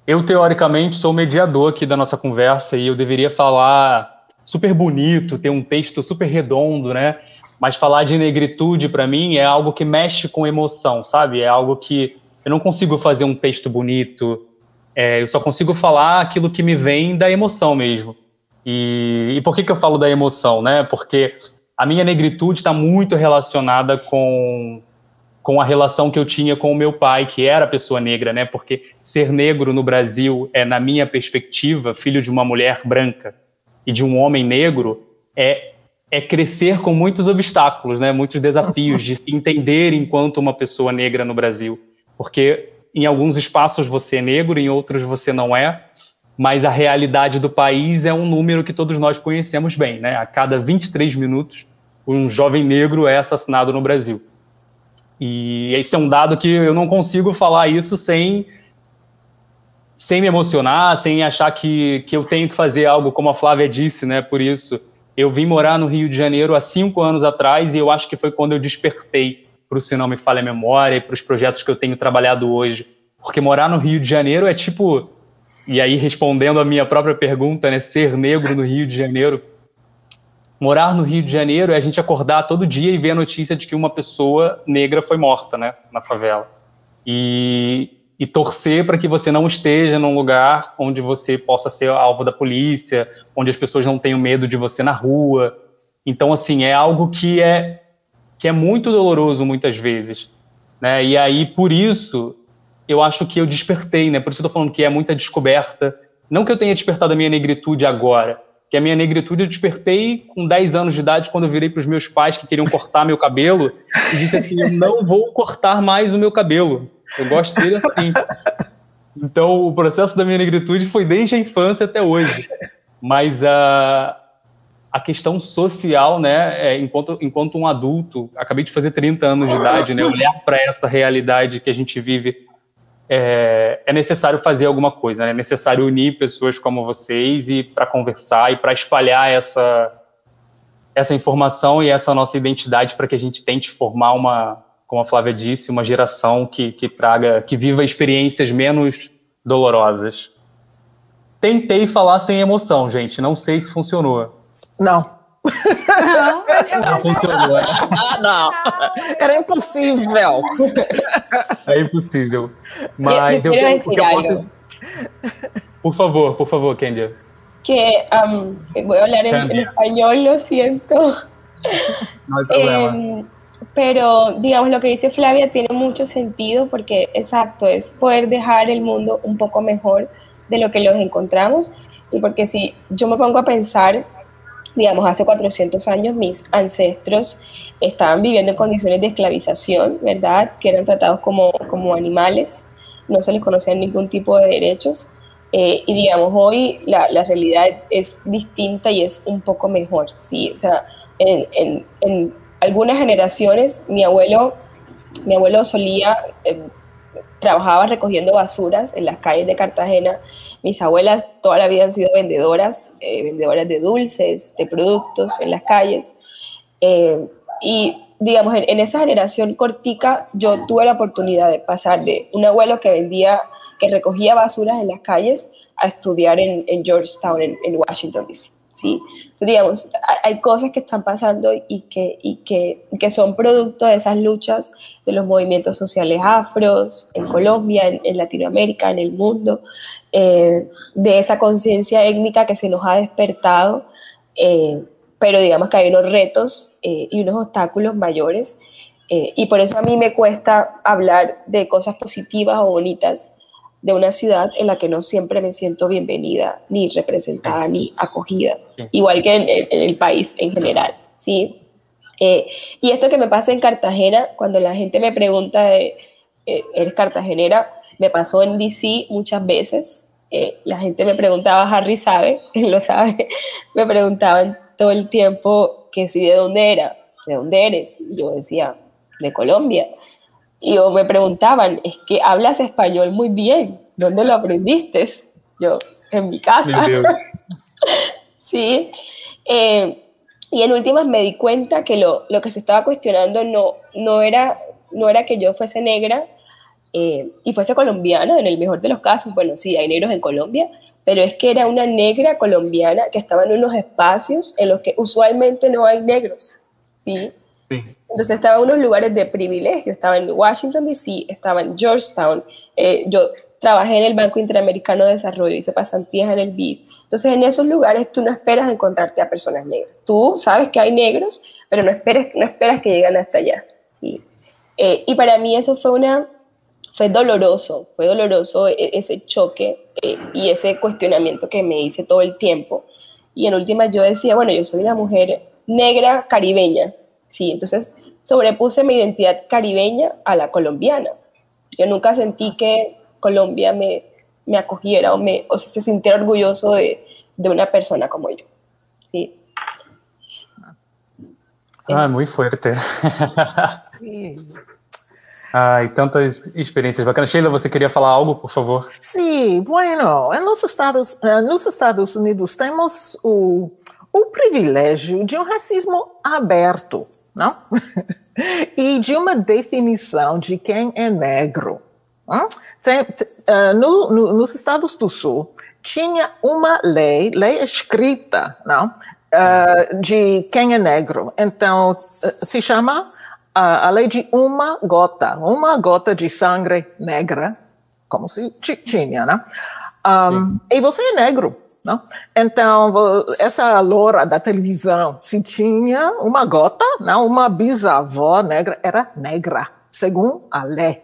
Eu, teoricamente, sou o mediador aqui da nossa conversa e eu deveria falar super bonito, ter um texto super redondo, né? Mas falar de negritude, para mim, é algo que mexe com emoção, sabe? É algo que eu não consigo fazer um texto bonito, eu só consigo falar aquilo que me vem da emoção mesmo. E por que eu falo da emoção, né? Porque a minha negritude está muito relacionada com a relação que eu tinha com o meu pai, que era pessoa negra, né? Porque ser negro no Brasil na minha perspectiva, filho de uma mulher branca e de um homem negro, é crescer com muitos obstáculos, né? Muitos desafios de se entender enquanto uma pessoa negra no Brasil. Porque em alguns espaços você é negro, em outros você não é, mas a realidade do país é um número que todos nós conhecemos bem, né? A cada 23 minutos, um jovem negro é assassinado no Brasil. E esse é um dado que eu não consigo falar isso sem me emocionar, sem achar que eu tenho que fazer algo, como a Flávia disse, né? Por isso, eu vim morar no Rio de Janeiro há 5 anos atrás e eu acho que foi quando eu despertei para o Se Não Me Falha a Memória e para os projetos que eu tenho trabalhado hoje. Porque morar no Rio de Janeiro é tipo... E aí, respondendo a minha própria pergunta, né, ser negro no Rio de Janeiro... Morar no Rio de Janeiro é a gente acordar todo dia e ver a notícia de que uma pessoa negra foi morta, né, na favela. E torcer para que você não esteja num lugar onde você possa ser alvo da polícia, onde as pessoas não tenham medo de você na rua. Então, assim, é algo que é muito doloroso muitas vezes, né? E aí, por isso, eu acho que eu despertei, né? Por isso eu tô falando que é muita descoberta. Não que eu tenha despertado a minha negritude agora, que a minha negritude eu despertei com 10 anos de idade, quando eu virei para os meus pais que queriam cortar meu cabelo e disse assim, eu não vou cortar mais o meu cabelo, eu gosto dele assim. Então o processo da minha negritude foi desde a infância até hoje, mas a questão social, né, enquanto um adulto, acabei de fazer 30 anos de idade, né, olhar para essa realidade que a gente vive, é necessário fazer alguma coisa, né? É necessário unir pessoas como vocês e para conversar e para espalhar essa informação e essa nossa identidade para que a gente tente formar como a Flávia disse, uma geração que viva experiências menos dolorosas. Tentei falar sem emoção, gente, não sei se funcionou. Não. Não funcionou. Não, era impossível. É impossível. Mas eu posso... Por favor, Kendia. Que voy a hablar en español, lo siento. No hay problema. Pero, digamos, lo que dice Flavia tiene mucho sentido porque, exacto, es poder dejar el mundo un poco mejor de lo que los encontramos. Y porque si yo me pongo a pensar, digamos, hace 400 años mis ancestros estaban viviendo en condiciones de esclavización, ¿verdad? Que eran tratados como animales, no se les conocían ningún tipo de derechos. Y digamos, hoy la realidad es distinta y es un poco mejor, ¿sí? O sea, en algunas generaciones mi abuelo trabajaba recogiendo basuras en las calles de Cartagena. Mis abuelas toda la vida han sido vendedoras de dulces, de productos en las calles. Y digamos, en esa generación cortica yo tuve la oportunidad de pasar de un abuelo que recogía basuras en las calles a estudiar en Georgetown, en Washington, D.C. ¿sí? Entonces, digamos, hay cosas que están pasando y que son producto de esas luchas de los movimientos sociales afros, en Colombia, en Latinoamérica, en el mundo, de esa conciencia étnica que se nos ha despertado, pero digamos que hay unos retos y unos obstáculos mayores, y por eso a mí me cuesta hablar de cosas positivas o bonitas de una ciudad en la que no siempre me siento bienvenida, ni representada, ni acogida, igual que en el país en general, ¿sí? Y esto que me pasa en Cartagena, cuando la gente me pregunta, ¿eres cartagenera? Me pasó en D.C. muchas veces. La gente me preguntaba, Harry sabe, él lo sabe, me preguntaban todo el tiempo que si de dónde era, ¿de dónde eres? Y yo decía, de Colombia. Y me preguntaban, es que hablas español muy bien, ¿dónde lo aprendiste? Yo, en mi casa. Sí. Y en últimas me di cuenta que lo que se estaba cuestionando no era que yo fuese negra y fuese colombiana, en el mejor de los casos. Bueno, sí, hay negros en Colombia, pero es que era una negra colombiana que estaba en unos espacios en los que usualmente no hay negros, ¿sí? Sí. Entonces estaba en unos lugares de privilegio, estaba en Washington, D.C., estaba en Georgetown, yo trabajé en el Banco Interamericano de Desarrollo, hice pasantías en el BID. Entonces en esos lugares tú no esperas encontrarte a personas negras. Tú sabes que hay negros, pero no esperas que lleguen hasta allá. ¿Sí? Y para mí eso fue doloroso ese choque y ese cuestionamiento que me hice todo el tiempo. Y en última yo decía, bueno, yo soy una mujer negra caribeña. Sí, entonces sobrepuse mi identidad caribeña a la colombiana. Yo nunca sentí que Colombia me acogiera o se sintiera orgulloso de una persona como yo. Sí. Muy fuerte. Sí. Ai, tantas experiências bacanas. Sheila, você queria falar algo, por favor? Sí, bueno, en los Estados Unidos temos o o privilégio de um racismo aberto, não? E de uma definição de quem é negro. Nos Estados do Sul, tinha uma lei escrita, não? De quem é negro. Então, se chama a lei de uma gota de sangue negra, como se tinha, né? E você é negro, não? Então, essa loura da televisão, se tinha uma gota, não, uma bisavó negra, era negra, segundo a lei.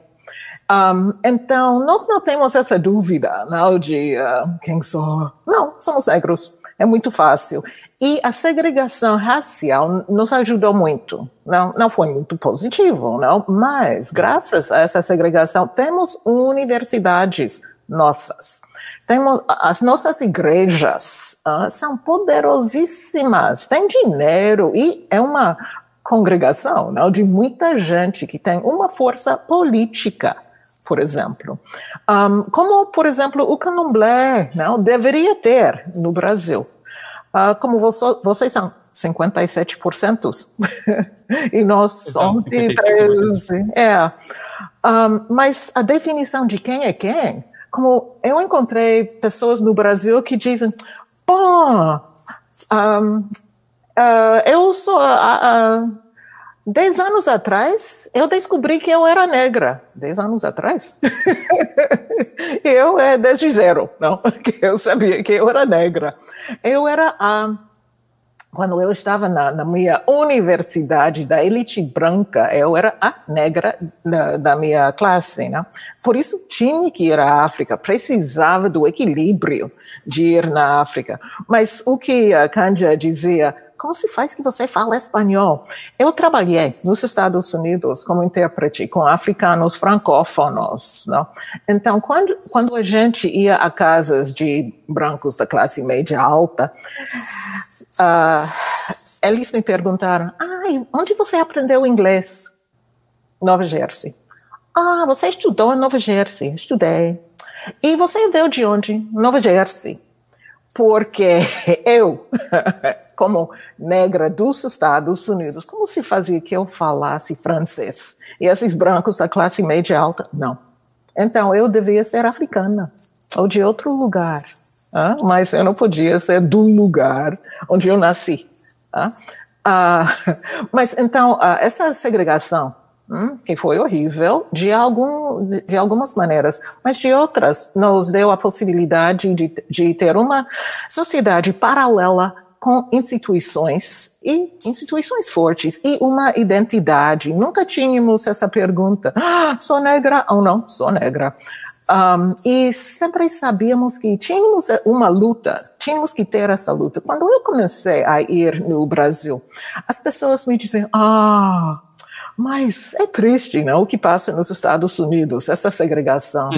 Então, nós não temos essa dúvida, não, de quem sou. Não, somos negros. É muito fácil. E a segregação racial nos ajudou muito. Não foi muito positivo, não, mas graças a essa segregação temos universidades nossas. As nossas igrejas são poderosíssimas, têm dinheiro e é uma congregação, não, de muita gente que tem uma força política, por exemplo. Como, por exemplo, o candomblé, não, deveria ter no Brasil. Como vocês são 57%, e nós somos 13%. Mas a definição de quem é quem, como eu encontrei pessoas no Brasil que dizem, bom, eu sou... 10 anos atrás, eu descobri que eu era negra. 10 anos atrás? Eu, desde zero, não? Que eu sabia que eu era negra. Eu era, quando eu estava na minha universidade da elite branca, eu era a negra da minha classe, né? Por isso tinha que ir à África, precisava do equilíbrio de ir na África. Mas o que a Cândia dizia, como se faz que você fala espanhol? Eu trabalhei nos Estados Unidos como intérprete com africanos francófonos, não? Então, quando a gente ia a casas de brancos da classe média alta, eles me perguntaram, onde você aprendeu inglês? Nova Jersey. Você estudou em Nova Jersey? Estudei. E você veio de onde? Nova Jersey. Porque eu, como negra dos Estados Unidos, como se fazia que eu falasse francês? E esses brancos da classe média alta, não. Então, eu devia ser africana, ou de outro lugar. Mas eu não podia ser do lugar onde eu nasci. Mas, então, essa segregação, que foi horrível, de algumas maneiras, mas de outras nos deu a possibilidade de ter uma sociedade paralela com instituições fortes e uma identidade. Nunca tínhamos essa pergunta, sou negra ou não sou negra? E sempre sabíamos que tínhamos uma luta, tínhamos que ter essa luta. Quando eu comecei a ir no Brasil, as pessoas me diziam, mas é triste, não, o que passa nos Estados Unidos, essa segregação.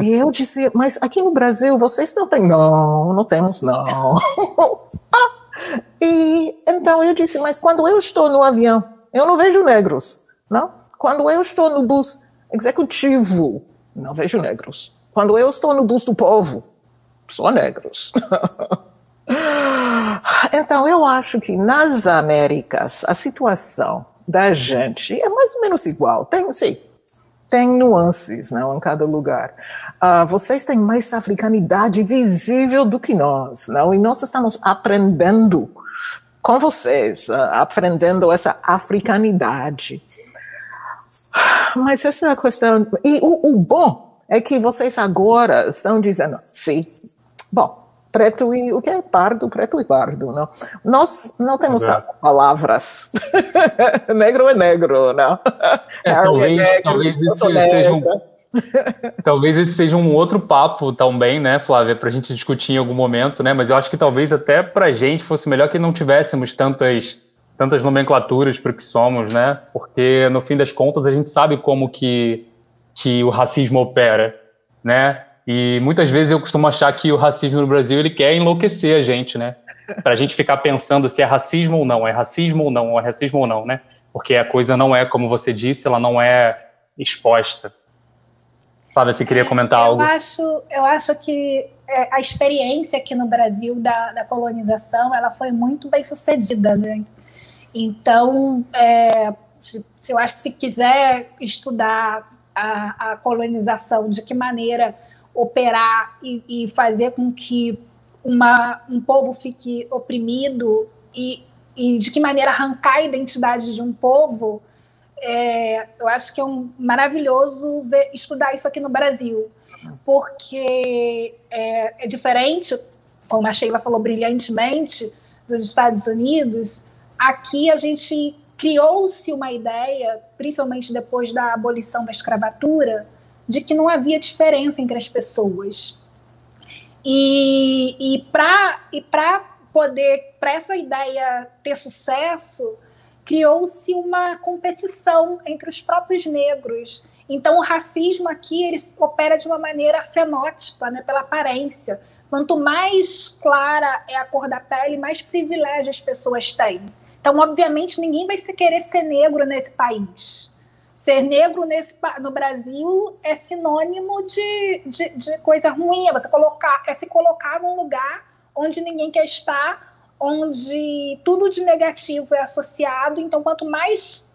E eu dizia, mas aqui no Brasil vocês não têm? Não temos não. E então eu disse, mas quando eu estou no avião, eu não vejo negros, não? Quando eu estou no bus executivo, não vejo negros. Quando eu estou no bus do povo, só negros. Então eu acho que nas Américas a situação da gente é mais ou menos igual. Tem nuances, não, em cada lugar. Vocês têm mais africanidade visível do que nós, não? E nós estamos aprendendo com vocês, aprendendo essa africanidade. Mas essa questão... E o bom é que vocês agora estão dizendo, sim, bom, preto e o que é pardo, preto e pardo, não? Nós não temos palavras. Negro é negro, não? Talvez esse seja um outro papo também, né, Flávia, para a gente discutir em algum momento, né? Mas eu acho que talvez até para a gente fosse melhor que não tivéssemos tantas nomenclaturas para o que somos, né? Porque no fim das contas a gente sabe como que o racismo opera, né? E muitas vezes eu costumo achar que o racismo no Brasil ele quer enlouquecer a gente, né? Para a gente ficar pensando se é racismo ou não, é racismo ou não, é racismo ou não, né? Porque a coisa não é, como você disse, ela não é exposta. Flávia, você queria comentar algo? Eu acho que a experiência aqui no Brasil da colonização, ela foi muito bem sucedida, né? Então, eu acho que se quiser estudar a colonização, de que maneira operar e fazer com que um povo fique oprimido e de que maneira arrancar a identidade de um povo, eu acho que é maravilhoso estudar isso aqui no Brasil, porque é diferente, como a Sheila falou brilhantemente, dos Estados Unidos. Aqui a gente criou-se uma ideia, principalmente depois da abolição da escravatura, de que não havia diferença entre as pessoas. E para essa ideia ter sucesso, criou-se uma competição entre os próprios negros. Então, o racismo aqui ele opera de uma maneira fenótipa, né, pela aparência. Quanto mais clara é a cor da pele, mais privilégio as pessoas têm. Então, obviamente, ninguém vai querer ser negro nesse país. Ser negro no Brasil é sinônimo de coisa ruim. É se colocar num lugar onde ninguém quer estar, onde tudo de negativo é associado. Então, quanto mais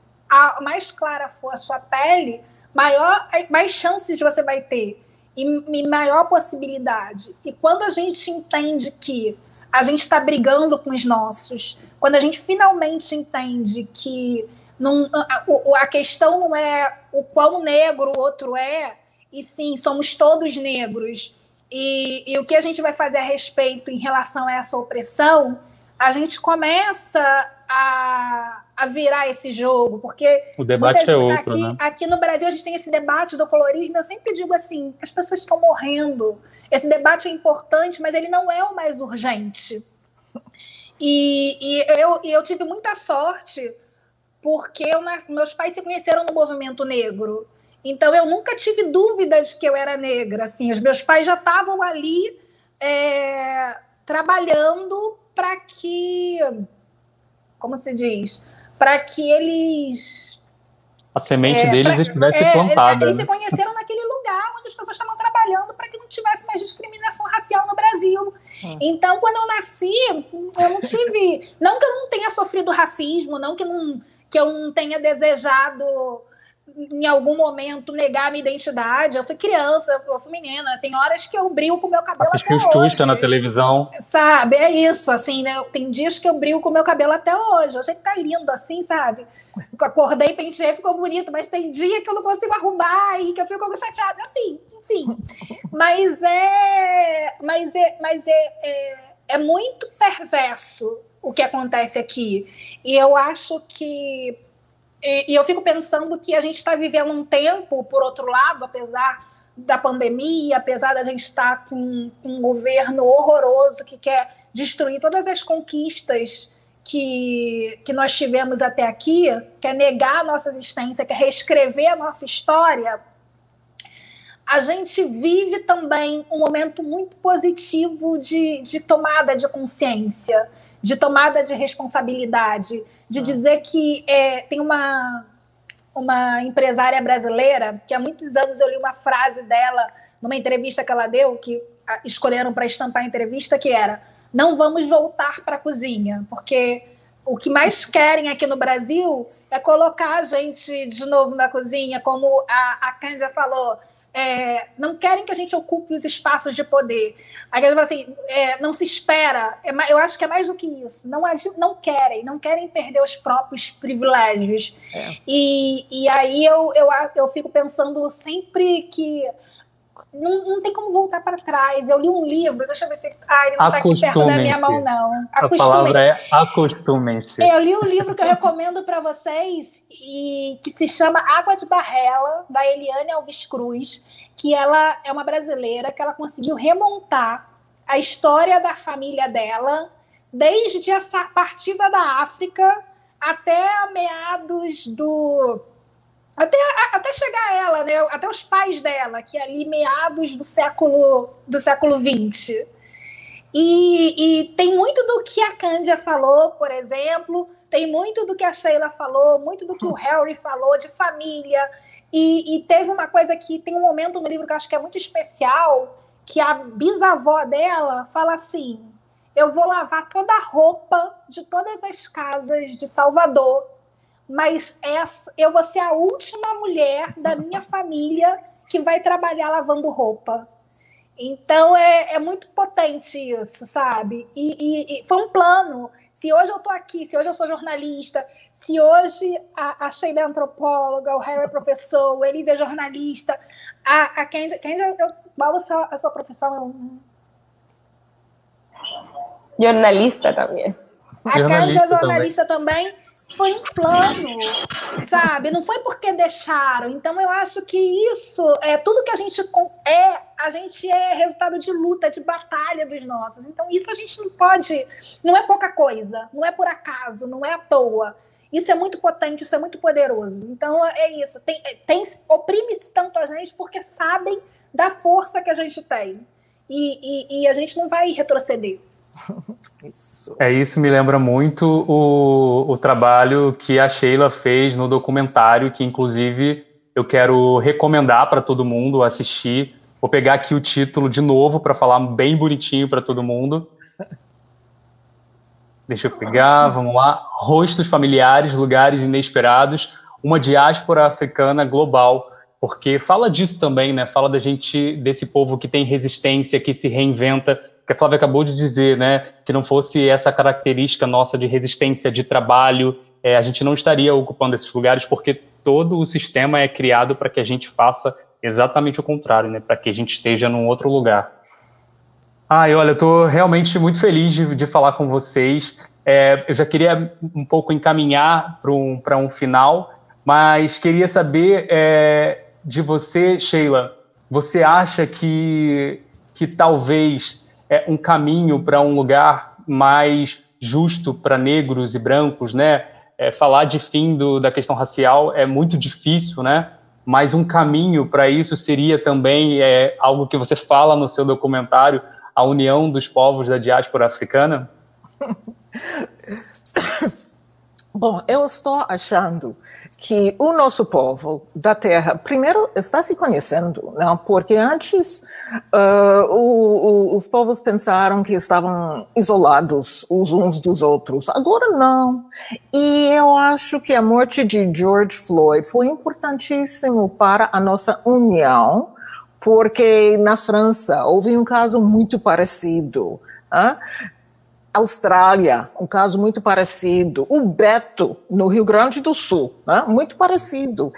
clara for a sua pele, mais chances você vai ter e maior possibilidade. E quando a gente entende que a gente está brigando com os nossos, quando a gente finalmente entende que a questão não é o quão negro o outro é, e sim, somos todos negros, e o que a gente vai fazer a respeito em relação a essa opressão, a gente começa a virar esse jogo, porque o debate é outro, né? Aqui no Brasil a gente tem esse debate do colorismo. Eu sempre digo assim, as pessoas estão morrendo, esse debate é importante, mas ele não é o mais urgente. E eu tive muita sorte, porque meus pais se conheceram no movimento negro, então eu nunca tive dúvida de que eu era negra. Assim, os meus pais já estavam ali trabalhando para que, como se diz, para que eles... A semente deles estivesse plantada. Eles se conheceram naquele lugar onde as pessoas estavam trabalhando para que não tivesse mais discriminação racial no Brasil. Então, quando eu nasci, eu não tive... Não que eu não tenha sofrido racismo, não que eu não tenha desejado, em algum momento, negar a minha identidade. Eu fui criança, eu fui menina. Tem horas que eu brilho com o meu cabelo até hoje. Tusta na televisão. Sabe, é isso, assim, né? Tem dias que eu brilho com o meu cabelo até hoje. Hoje ele tá lindo, assim, sabe? Acordei, penteei, ficou bonito, mas tem dia que eu não consigo arrumar e que eu fico chateada, assim, enfim. Mas é muito perverso o que acontece aqui. E eu acho que... E eu fico pensando que a gente está vivendo um tempo, por outro lado, apesar da pandemia, apesar da gente estar com um governo horroroso que quer destruir todas as conquistas que nós tivemos até aqui, quer negar a nossa existência, quer reescrever a nossa história, a gente vive também um momento muito positivo de tomada de consciência, de tomada de responsabilidade, de dizer que tem uma empresária brasileira, que há muitos anos eu li uma frase dela numa entrevista que ela deu, que escolheram para estampar a entrevista, que era: não vamos voltar para a cozinha, porque o que mais querem aqui no Brasil é colocar a gente de novo na cozinha, como a Cândia falou, não querem que a gente ocupe os espaços de poder. Aí ela fala assim, não se espera, eu acho que é mais do que isso, não querem perder os próprios privilégios. E aí eu fico pensando sempre que não tem como voltar para trás. Eu li um livro, deixa eu ver se ele não está aqui perto da minha mão, não. A palavra é acostumem-se. Eu li um livro que eu recomendo para vocês, e que se chama Água de Barrela, da Eliane Alves Cruz, que ela é uma brasileira, que ela conseguiu remontar a história da família dela, desde essa partida da África até meados do... Até chegar a ela, né? Até os pais dela, que é ali meados do século XX. E tem muito do que a Cândia falou, por exemplo, tem muito do que a Sheila falou, muito do que o Harry falou, de família. E teve uma coisa que tem um momento no livro que eu acho que é muito especial, que a bisavó dela fala assim: eu vou lavar toda a roupa de todas as casas de Salvador, mas eu vou ser a última mulher da minha família que vai trabalhar lavando roupa. Então, é muito potente isso, sabe? E foi um plano. Se hoje eu estou aqui, se hoje eu sou jornalista, se hoje a Sheila é antropóloga, o Harry é professor, o Elise é jornalista, a Candy, qual a sua profissão? Jornalista também. A Candy é jornalista também. Foi um plano, sabe? Não foi porque deixaram. Então, eu acho que isso é tudo que a gente é resultado de luta, de batalha dos nossos. Então, isso a gente não pode, não é pouca coisa, não é por acaso, não é à toa. Isso é muito potente, isso é muito poderoso. Então, é isso. Oprime-se tanto a gente porque sabem da força que a gente tem. E a gente não vai retroceder. Isso me lembra muito o trabalho que a Sheila fez no documentário, que inclusive eu quero recomendar para todo mundo assistir. Vou pegar aqui o título de novo para falar bem bonitinho para todo mundo. Deixa eu pegar, vamos lá. Rostos familiares, lugares inesperados, uma diáspora africana global. Porque fala disso também, né? Fala desse povo que tem resistência, que se reinventa, que a Flávia acabou de dizer, né? Se não fosse essa característica nossa de resistência, de trabalho, a gente não estaria ocupando esses lugares, porque todo o sistema é criado para que a gente faça exatamente o contrário, né? Para que a gente esteja num outro lugar. Olha, eu estou realmente muito feliz de falar com vocês. Eu já queria um pouco encaminhar para um final, mas queria saber de você, Sheila. Você acha que talvez um caminho para um lugar mais justo para negros e brancos, né? Falar de fim da questão racial é muito difícil, né? Mas um caminho para isso seria também algo que você fala no seu documentário, a união dos povos da diáspora africana? Bom, eu estou achando que o nosso povo da Terra, primeiro, está se conhecendo, não? Porque antes os povos pensaram que estavam isolados uns dos outros. Agora não. E eu acho que a morte de George Floyd foi importantíssimo para a nossa união, porque na França houve um caso muito parecido. Austrália, um caso muito parecido. O Beto, no Rio Grande do Sul, muito parecido.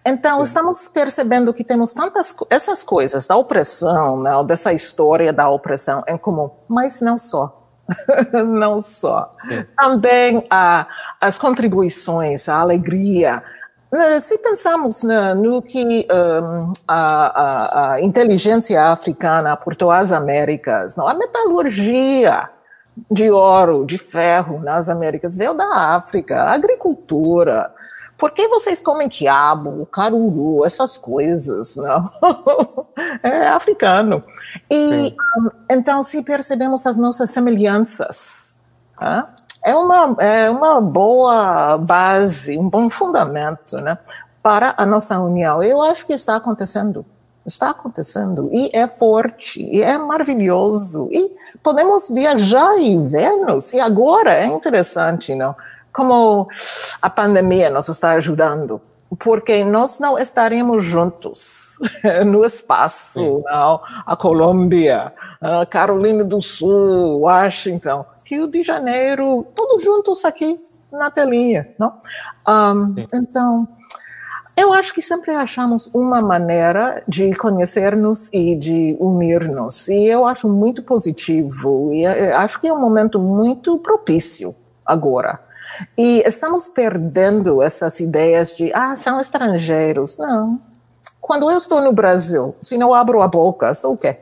Então, sim, estamos percebendo que temos essas coisas da opressão, né, dessa história da opressão em comum, mas não só. Não só. Sim. Também as contribuições, a alegria. Se pensamos no que a inteligência africana aportou às Américas, não, a metalurgia de ouro, de ferro nas Américas veio da África, a agricultura. Por que vocês comem quiabo, caruru, essas coisas, não? É africano. E então, se percebemos as nossas semelhanças, é uma boa base, um bom fundamento, né, para a nossa união. Eu acho que está acontecendo, e é forte, e é maravilhoso, e podemos viajar e ver-nos, e agora é interessante, não? Como a pandemia nos está ajudando, porque nós não estaremos juntos no espaço, não? A Colômbia, a Carolina do Sul, Washington, Rio de Janeiro, todos juntos aqui na telinha, não? Então, eu acho que sempre achamos uma maneira de conhecer-nos e de unir-nos, e eu acho muito positivo, e acho que é um momento muito propício agora. E estamos perdendo essas ideias de, são estrangeiros. Não. Quando eu estou no Brasil, se não abro a boca, sou o quê?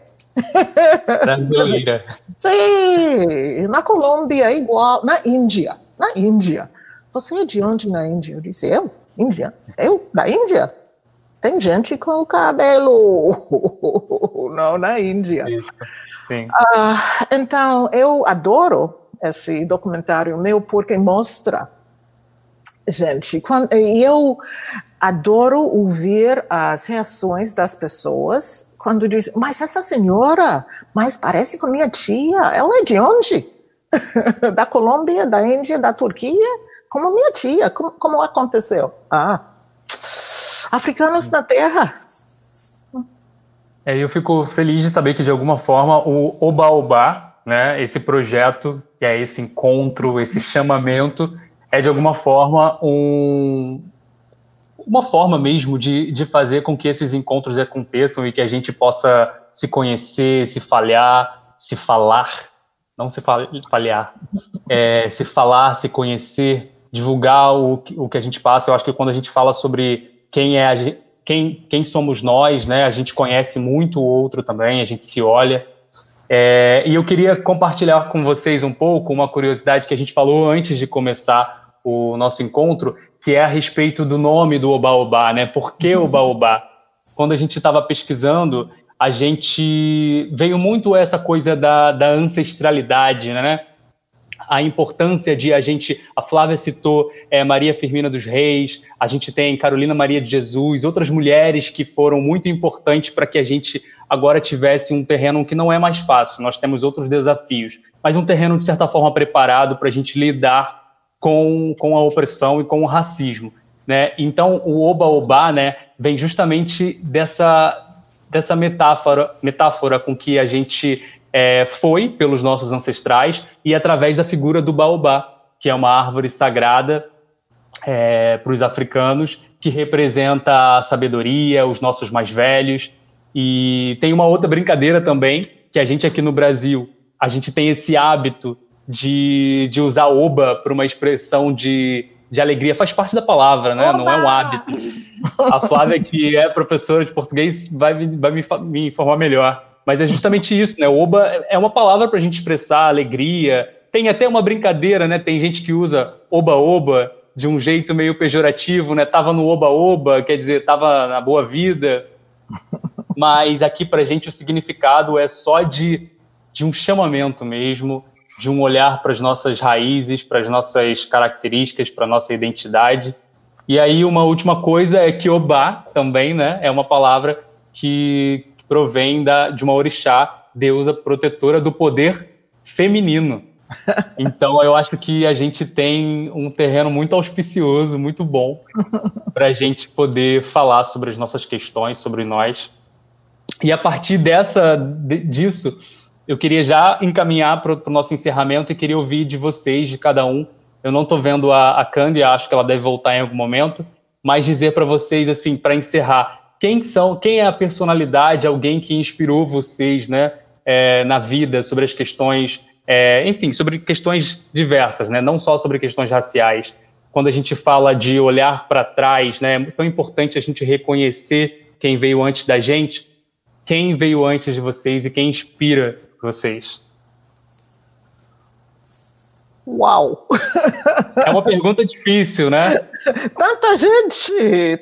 Brasileira. Sim, na Colômbia é igual, na Índia. Você é de onde na Índia? Eu disse, Índia. Eu, da Índia? Tem gente com o cabelo. Não, na Índia. Isso, sim. Então, eu adoro esse documentário meu porque mostra, gente, adoro ouvir as reações das pessoas quando dizem, mas essa senhora, mas parece com minha tia, ela é de onde? Da Colômbia, da Índia, da Turquia? Como minha tia, como aconteceu? Africanos na Terra. Eu fico feliz de saber que, de alguma forma, o Oba-Oba, né, esse projeto, que é esse encontro, esse chamamento, é, de alguma forma, uma forma mesmo de fazer com que esses encontros aconteçam e que a gente possa se conhecer, se falar, não se falhar, se falar, se conhecer, divulgar o que a gente passa. Eu acho que quando a gente fala sobre quem somos nós, né, a gente conhece muito o outro também, a gente se olha. E eu queria compartilhar com vocês um pouco uma curiosidade que a gente falou antes de começar o nosso encontro, que é a respeito do nome do Oba-Oba, né? Por que Oba-Oba? Quando a gente estava pesquisando, a gente veio muito essa coisa da ancestralidade, né? A importância de a Flávia citou Maria Firmina dos Reis, a gente tem Carolina Maria de Jesus, outras mulheres que foram muito importantes para que a gente agora tivesse um terreno que não é mais fácil, nós temos outros desafios, mas um terreno de certa forma preparado para a gente lidar com a opressão e com o racismo, né? Então o Oba-Oba, né, vem justamente dessa metáfora com que a gente foi pelos nossos ancestrais e através da figura do baobá, que é uma árvore sagrada para os africanos, que representa a sabedoria, os nossos mais velhos. E tem uma outra brincadeira também, que a gente aqui no Brasil, a gente tem esse hábito de usar oba para uma expressão de alegria, faz parte da palavra, né? Oba! Não é um hábito. A Flávia, que é professora de português, vai me informar melhor. Mas é justamente isso, né? Oba é uma palavra para a gente expressar alegria. Tem até uma brincadeira, né? Tem gente que usa oba-oba de um jeito meio pejorativo, né? Tava no oba-oba, quer dizer, tava na boa vida. Mas aqui pra gente o significado é só de um chamamento mesmo, de um olhar para as nossas raízes, para as nossas características, para a nossa identidade. E aí uma última coisa é que Obá também, né, é uma palavra que provém de uma orixá, deusa protetora do poder feminino. Então eu acho que a gente tem um terreno muito auspicioso, muito bom, para a gente poder falar sobre as nossas questões, sobre nós. E a partir disso, eu queria já encaminhar para o nosso encerramento e queria ouvir de vocês, de cada um. Eu não estou vendo a Cândia, acho que ela deve voltar em algum momento, mas dizer para vocês, assim, para encerrar, quem é a personalidade, alguém que inspirou vocês, né, na vida, sobre as questões, enfim, sobre questões diversas, né, não só sobre questões raciais. Quando a gente fala de olhar para trás, né, é tão importante a gente reconhecer quem veio antes da gente, quem veio antes de vocês e quem inspira vocês. Uau! É uma pergunta difícil, né? Tanta gente!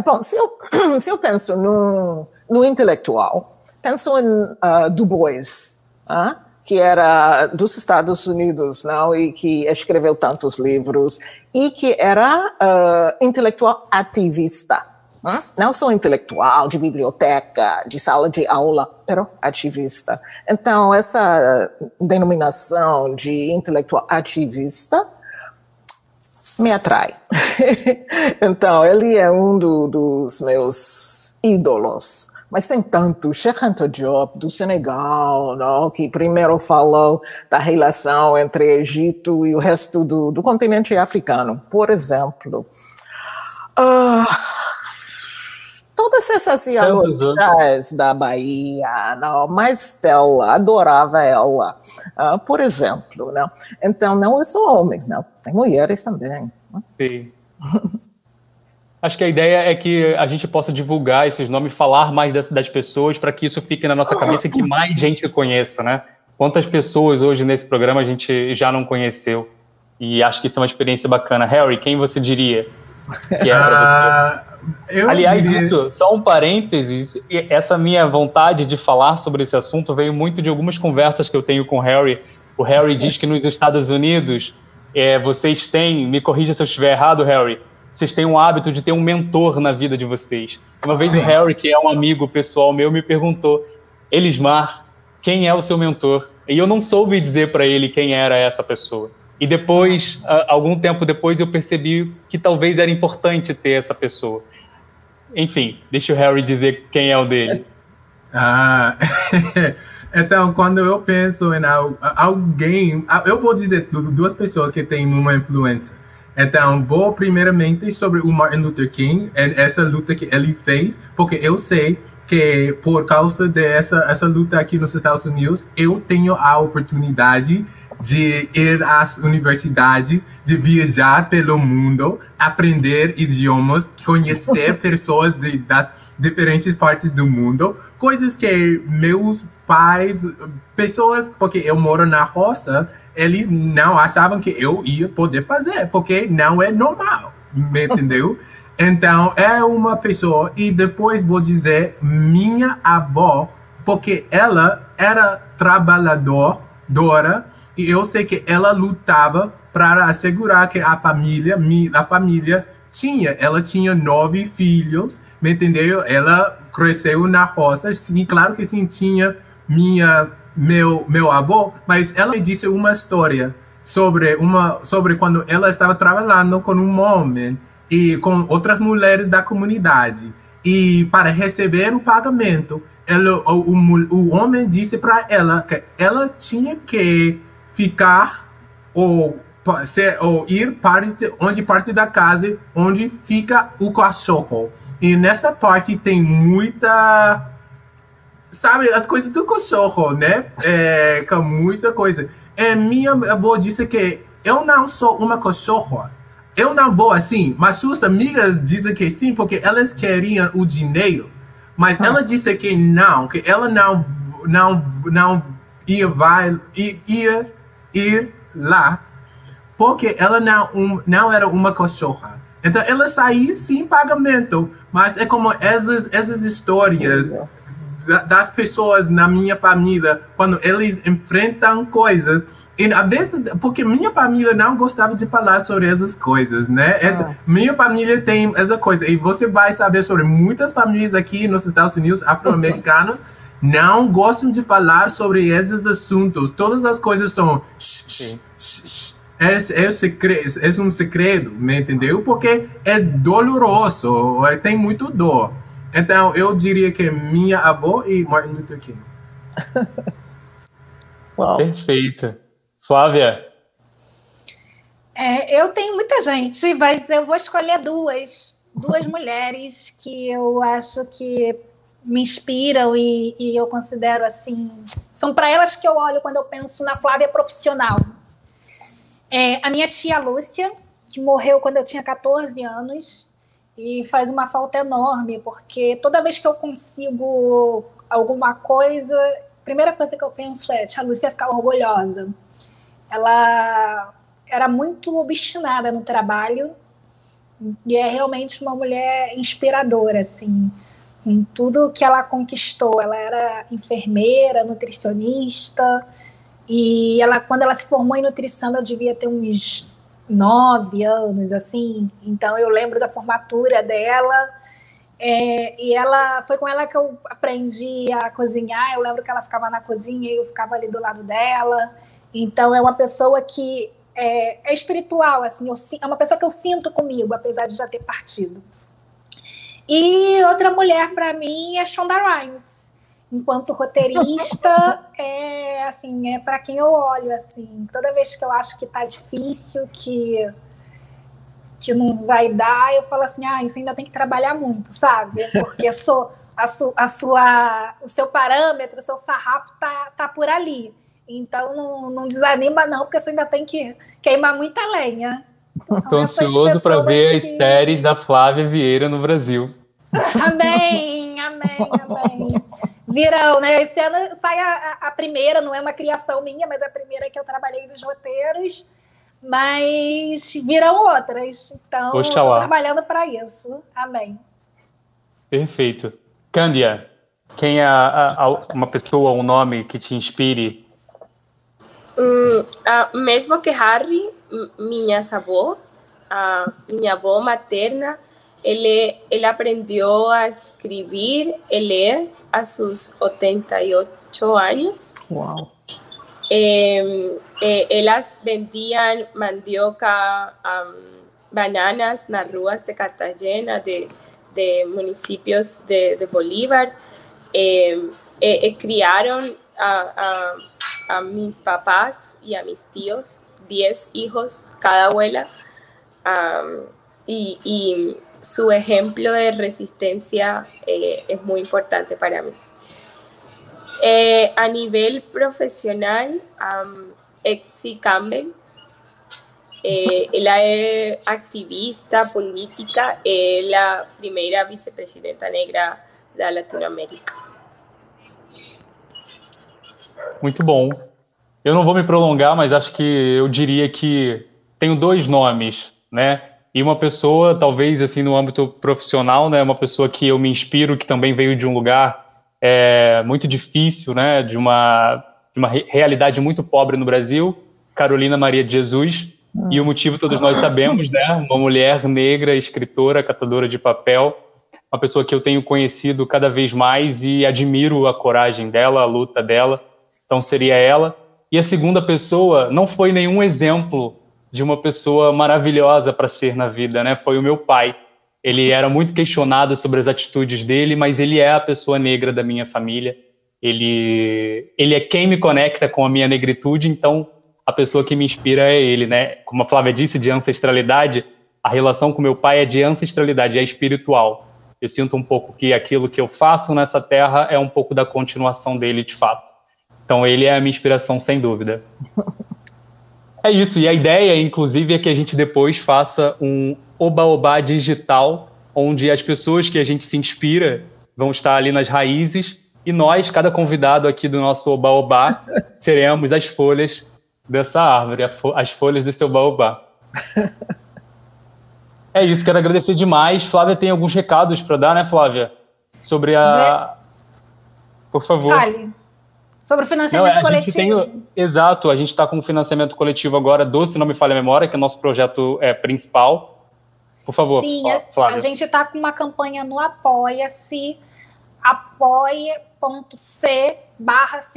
Bom, se eu penso no intelectual, penso em Du Bois, que era dos Estados Unidos, não? E que escreveu tantos livros, e que era intelectual ativista. Não só intelectual, de biblioteca, de sala de aula, mas ativista. Então, essa denominação de intelectual ativista me atrai. Então, ele é um dos meus ídolos. Mas tem tanto, Cheikh Anta Diop, do Senegal, não? Que primeiro falou da relação entre Egito e o resto do continente africano, por exemplo. Todas essas ialogias da Bahia, não, mas ela adorava ela, por exemplo. Não? Então, não é só homens, não, tem mulheres também. Sim. Acho que a ideia é que a gente possa divulgar esses nomes, falar mais das pessoas, para que isso fique na nossa cabeça e que mais gente conheça, né? Quantas pessoas hoje nesse programa a gente já não conheceu? E acho que isso é uma experiência bacana. Harry, quem você diria que é para você? Aliás, isso, só um parênteses, essa minha vontade de falar sobre esse assunto veio muito de algumas conversas que eu tenho com o Harry. O Harry diz que nos Estados Unidos vocês têm, me corrija se eu estiver errado, Harry, vocês têm um hábito de ter um mentor na vida de vocês. Uma vez o Harry, que é um amigo pessoal meu, me perguntou: Elismar, quem é o seu mentor? E eu não soube dizer para ele quem era essa pessoa. E depois, algum tempo depois, eu percebi que talvez era importante ter essa pessoa. Enfim, deixa o Harry dizer quem é o dele. Então, quando eu penso em alguém, eu vou dizer duas pessoas que têm uma influência. Então, vou primeiramente sobre o Martin Luther King, essa luta que ele fez, porque eu sei que por causa dessa luta aqui nos Estados Unidos, eu tenho a oportunidade de ir às universidades, de viajar pelo mundo, aprender idiomas, conhecer pessoas das diferentes partes do mundo, coisas que meus pais, pessoas, porque eu moro na roça, eles não achavam que eu ia poder fazer, porque não é normal, me entendeu? Então, é uma pessoa, e depois vou dizer minha avó, porque ela era trabalhadora, e eu sei que ela lutava para assegurar que a família ela tinha 9 filhos, me entendeu? Ela cresceu na roça, sim, claro que sim, tinha meu avô, mas ela me disse uma história sobre quando ela estava trabalhando com um homem e com outras mulheres da comunidade, e para receber o pagamento, o homem disse para ela que ela tinha que ficar ou ir parte da casa onde fica o cachorro. E nessa parte tem muita, sabe, as coisas do cachorro, né? Com muita coisa. Minha avó disse que eu não sou uma cachorra. Eu não vou assim, mas suas amigas dizem que sim, porque elas queriam o dinheiro. Mas ela disse que ela não ia ir lá, porque ela não era uma cachorra. Então ela saía sem pagamento, mas é como essas histórias das pessoas na minha família, quando eles enfrentam coisas, e às vezes, porque minha família não gostava de falar sobre essas coisas, né? Minha família tem essa coisa, e você vai saber sobre muitas famílias aqui nos Estados Unidos, afro-americanas, não gostam de falar sobre esses assuntos. Todas as coisas são é um segredo, me entendeu? Porque é doloroso, tem muito dor. Então, eu diria que minha avó e Martin Luther King. Uau. Perfeito. Flávia? Eu tenho muita gente, mas eu vou escolher duas mulheres que eu acho que me inspiram e eu considero assim, são para elas que eu olho quando eu penso na Flávia profissional. A minha tia Lúcia, que morreu quando eu tinha 14 anos, e faz uma falta enorme, porque toda vez que eu consigo alguma coisa, a primeira coisa que eu penso é: tia Lúcia ficar orgulhosa. Ela era muito obstinada no trabalho e é realmente uma mulher inspiradora, assim, em tudo que ela conquistou. Ela era enfermeira, nutricionista, e quando ela se formou em nutrição, eu devia ter uns 9 anos, assim. Então eu lembro da formatura dela, e foi com ela que eu aprendi a cozinhar. Eu lembro que ela ficava na cozinha e eu ficava ali do lado dela. Então é uma pessoa que é espiritual, assim, é uma pessoa que eu sinto comigo, apesar de já ter partido. E outra mulher para mim é Shonda Rhimes. Enquanto roteirista, é para quem eu olho, assim, toda vez que eu acho que tá difícil, que não vai dar, eu falo assim: isso ainda tem que trabalhar muito, sabe? Porque o seu parâmetro, o seu sarrafo tá por ali. Então não desanima não, porque você ainda tem que queimar muita lenha. Estou ansioso para ver as séries da Flávia Vieira no Brasil. Amém. Virão, né? Esse ano sai a primeira, não é uma criação minha, mas a primeira que eu trabalhei nos roteiros, mas virão outras. Então, estou trabalhando para isso. Amém. Perfeito. Cândia, quem é uma pessoa, um nome que te inspire? Mesmo que Harry, minha avó materna, ela aprendeu a escrever e ler a seus 88 anos. Uau! Elas vendiam mandioca, bananas nas ruas de Cartagena, de municípios de Bolívar. Criaram a mis papás e a mis tios, 10 hijos cada abuela, y su ejemplo de resistencia es muy importante para mí. A nivel profesional, Exy Campbell, ela é activista política, é a primeira vice-presidenta negra da Latinoamérica. Muito bom. Eu não vou me prolongar, mas acho que eu diria que tenho 2 nomes, né? E uma pessoa, talvez, assim, no âmbito profissional, né? Uma pessoa que eu me inspiro, que também veio de um lugar muito difícil, né? De uma realidade muito pobre no Brasil, Carolina Maria de Jesus. E o motivo todos nós sabemos, né? Uma mulher negra, escritora, catadora de papel, uma pessoa que eu tenho conhecido cada vez mais e admiro a coragem dela, a luta dela. Então seria ela. E a segunda pessoa não foi nenhum exemplo de uma pessoa maravilhosa para ser na vida, né? Foi o meu pai. Ele era muito questionado sobre as atitudes dele, mas ele é a pessoa negra da minha família. Ele é quem me conecta com a minha negritude, então a pessoa que me inspira é ele, né? Como a Flávia disse, de ancestralidade, a relação com meu pai é de ancestralidade, é espiritual. Eu sinto um pouco que aquilo que eu faço nessa terra é um pouco da continuação dele, de fato. Então ele é a minha inspiração, sem dúvida. É isso, e a ideia, inclusive, é que a gente depois faça um Oba-Oba digital, onde as pessoas que a gente se inspira vão estar ali nas raízes, e nós, cada convidado aqui do nosso Oba-Oba, seremos as folhas dessa árvore, as folhas desse Oba-Oba. É isso, quero agradecer demais. Flávia tem alguns recados para dar, né, Flávia? Sobre a... Por favor. Fale. Sobre o financiamento coletivo. Exato, a gente está com o financiamento coletivo agora do Se Não Me Falha a Memória, que é o nosso projeto principal. Por favor, Sim, Flávia. A gente está com uma campanha no Apoia-se, apoia.c/Se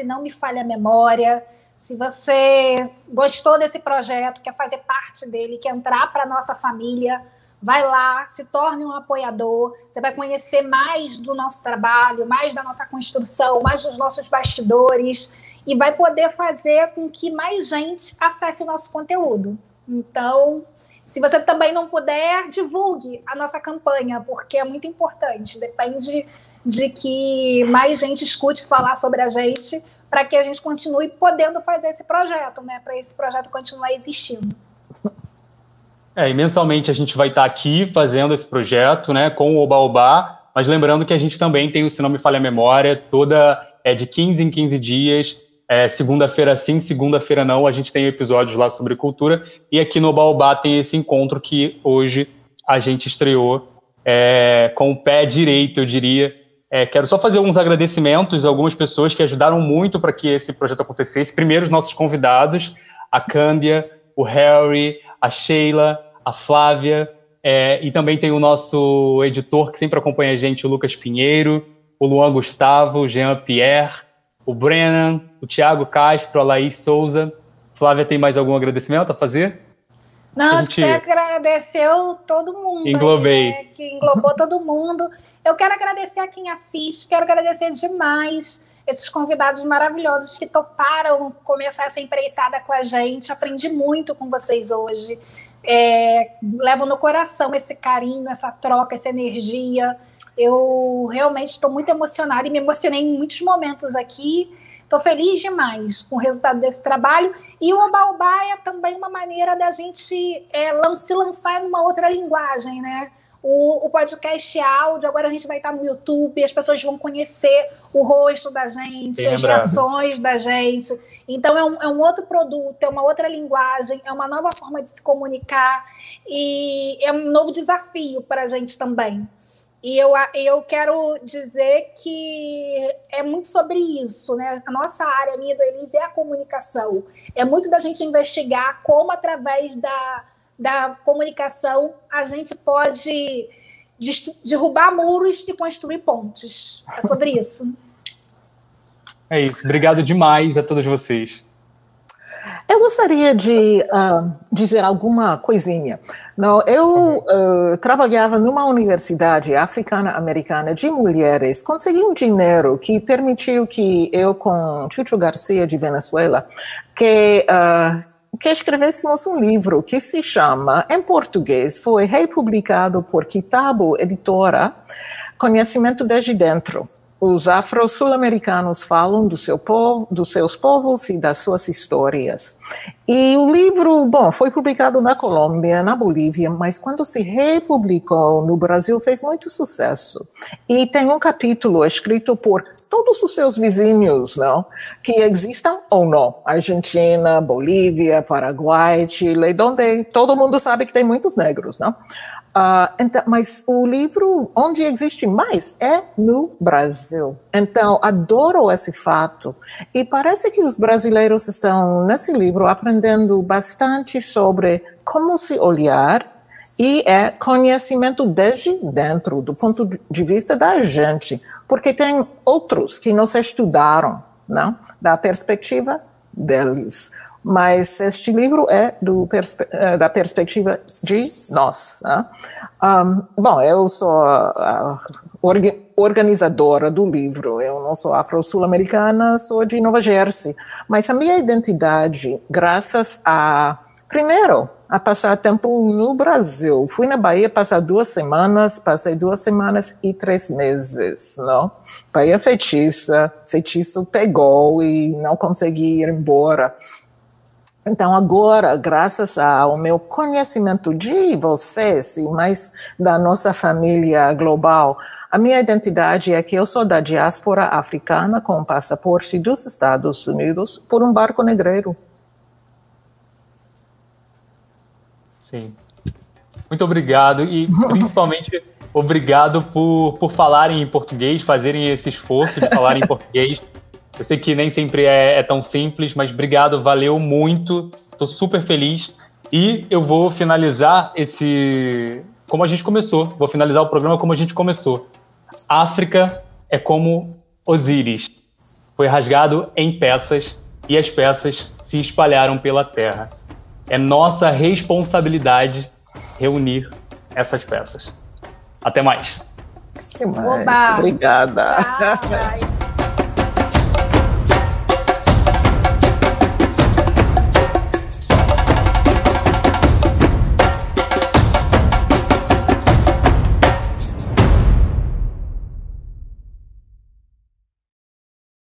Não Me Falha a Memória. Se você gostou desse projeto, quer fazer parte dele, quer entrar para a nossa família, vai lá, se torne um apoiador, você vai conhecer mais do nosso trabalho, mais da nossa construção, mais dos nossos bastidores, e vai poder fazer com que mais gente acesse o nosso conteúdo. Então, se você também não puder, divulgue a nossa campanha, porque é muito importante, depende de que mais gente escute falar sobre a gente, para que a gente continue podendo fazer esse projeto, né? Para esse projeto continuar existindo. E mensalmente a gente vai estar aqui fazendo esse projeto, né, com o Oba-Oba, mas lembrando que a gente também tem o Se Não Me Falha a Memória, de 15 em 15 dias, segunda-feira sim, segunda-feira não, a gente tem episódios lá sobre cultura, e aqui no Oba-Oba tem esse encontro que hoje a gente estreou com o pé direito, eu diria. Quero só fazer alguns agradecimentos a algumas pessoas que ajudaram muito para que esse projeto acontecesse. Primeiro, os nossos convidados, a Cândia, o Harry, a Sheila, a Flávia, e também tem o nosso editor que sempre acompanha a gente, o Lucas Pinheiro, o Luan Gustavo, o Jean Pierre, o Brennan, o Thiago Castro, a Laís Souza. Flávia, tem mais algum agradecimento a fazer? Não, acho que você agradeceu todo mundo. Englobei. Aí, né, que englobou todo mundo. Eu quero agradecer a quem assiste, quero agradecer demais esses convidados maravilhosos que toparam começar essa empreitada com a gente. Aprendi muito com vocês hoje. Levo no coração esse carinho, essa troca, essa energia. Eu realmente estou muito emocionada e me emocionei em muitos momentos aqui. Estou feliz demais com o resultado desse trabalho. E o Oba-Oba é também uma maneira da gente se lançar numa outra linguagem, né? O podcast áudio, agora a gente vai estar no YouTube, as pessoas vão conhecer o rosto da gente, as reações da gente. Então é um outro produto, é uma outra linguagem, é uma nova forma de se comunicar e é um novo desafio para a gente também. E eu quero dizer que é muito sobre isso, né? A nossa área, a minha do Elise, é a comunicação. É muito da gente investigar como, através da comunicação, a gente pode derrubar muros e construir pontes. É sobre isso. É isso. Obrigado demais a todos vocês. Eu gostaria de dizer alguma coisinha. Não, eu trabalhava numa universidade africana-americana de mulheres, consegui um dinheiro que permitiu que eu, com Chucho Garcia, de Venezuela, que escrevêssemos um livro que se chama, em português, foi republicado por Kitabo Editora, Conhecimento Desde Dentro. Os afro-sul-americanos falam do seu povo, dos seus povos e das suas histórias. E o livro, bom, foi publicado na Colômbia, na Bolívia, mas quando se republicou no Brasil fez muito sucesso. E tem um capítulo escrito por todos os seus vizinhos, não? Que existam ou não. Argentina, Bolívia, Paraguai, Chile, onde todo mundo sabe que tem muitos negros, não? Então, mas o livro onde existe mais é no Brasil. Então, adoro esse fato. E parece que os brasileiros estão, nesse livro, aprendendo bastante sobre como se olhar, e é conhecimento desde dentro, do ponto de vista da gente, porque tem outros que não se estudaram, não? Da perspectiva deles. Mas este livro é da perspectiva de nós. Né? Bom, eu sou a organizadora do livro, eu não sou afro-sul-americana, sou de Nova Jersey, mas a minha identidade, graças primeiro, a passar tempo no Brasil. Fui na Bahia passar 2 semanas, passei 2 semanas e 3 meses, não? Bahia feitiço pegou e não consegui ir embora. Então, agora, graças ao meu conhecimento de vocês e mais da nossa família global, a minha identidade é que eu sou da diáspora africana com passaporte dos Estados Unidos por um barco negreiro. Sim. Muito obrigado e, principalmente, obrigado por falarem em português, fazerem esse esforço de falar em português. Eu sei que nem sempre é tão simples, mas obrigado, valeu muito, estou super feliz. E eu vou finalizar como a gente começou, vou finalizar o programa como a gente começou. África é como Osíris, foi rasgado em peças e as peças se espalharam pela terra. É nossa responsabilidade reunir essas peças. Até mais. Que mais? Oba. Obrigada. Tchau.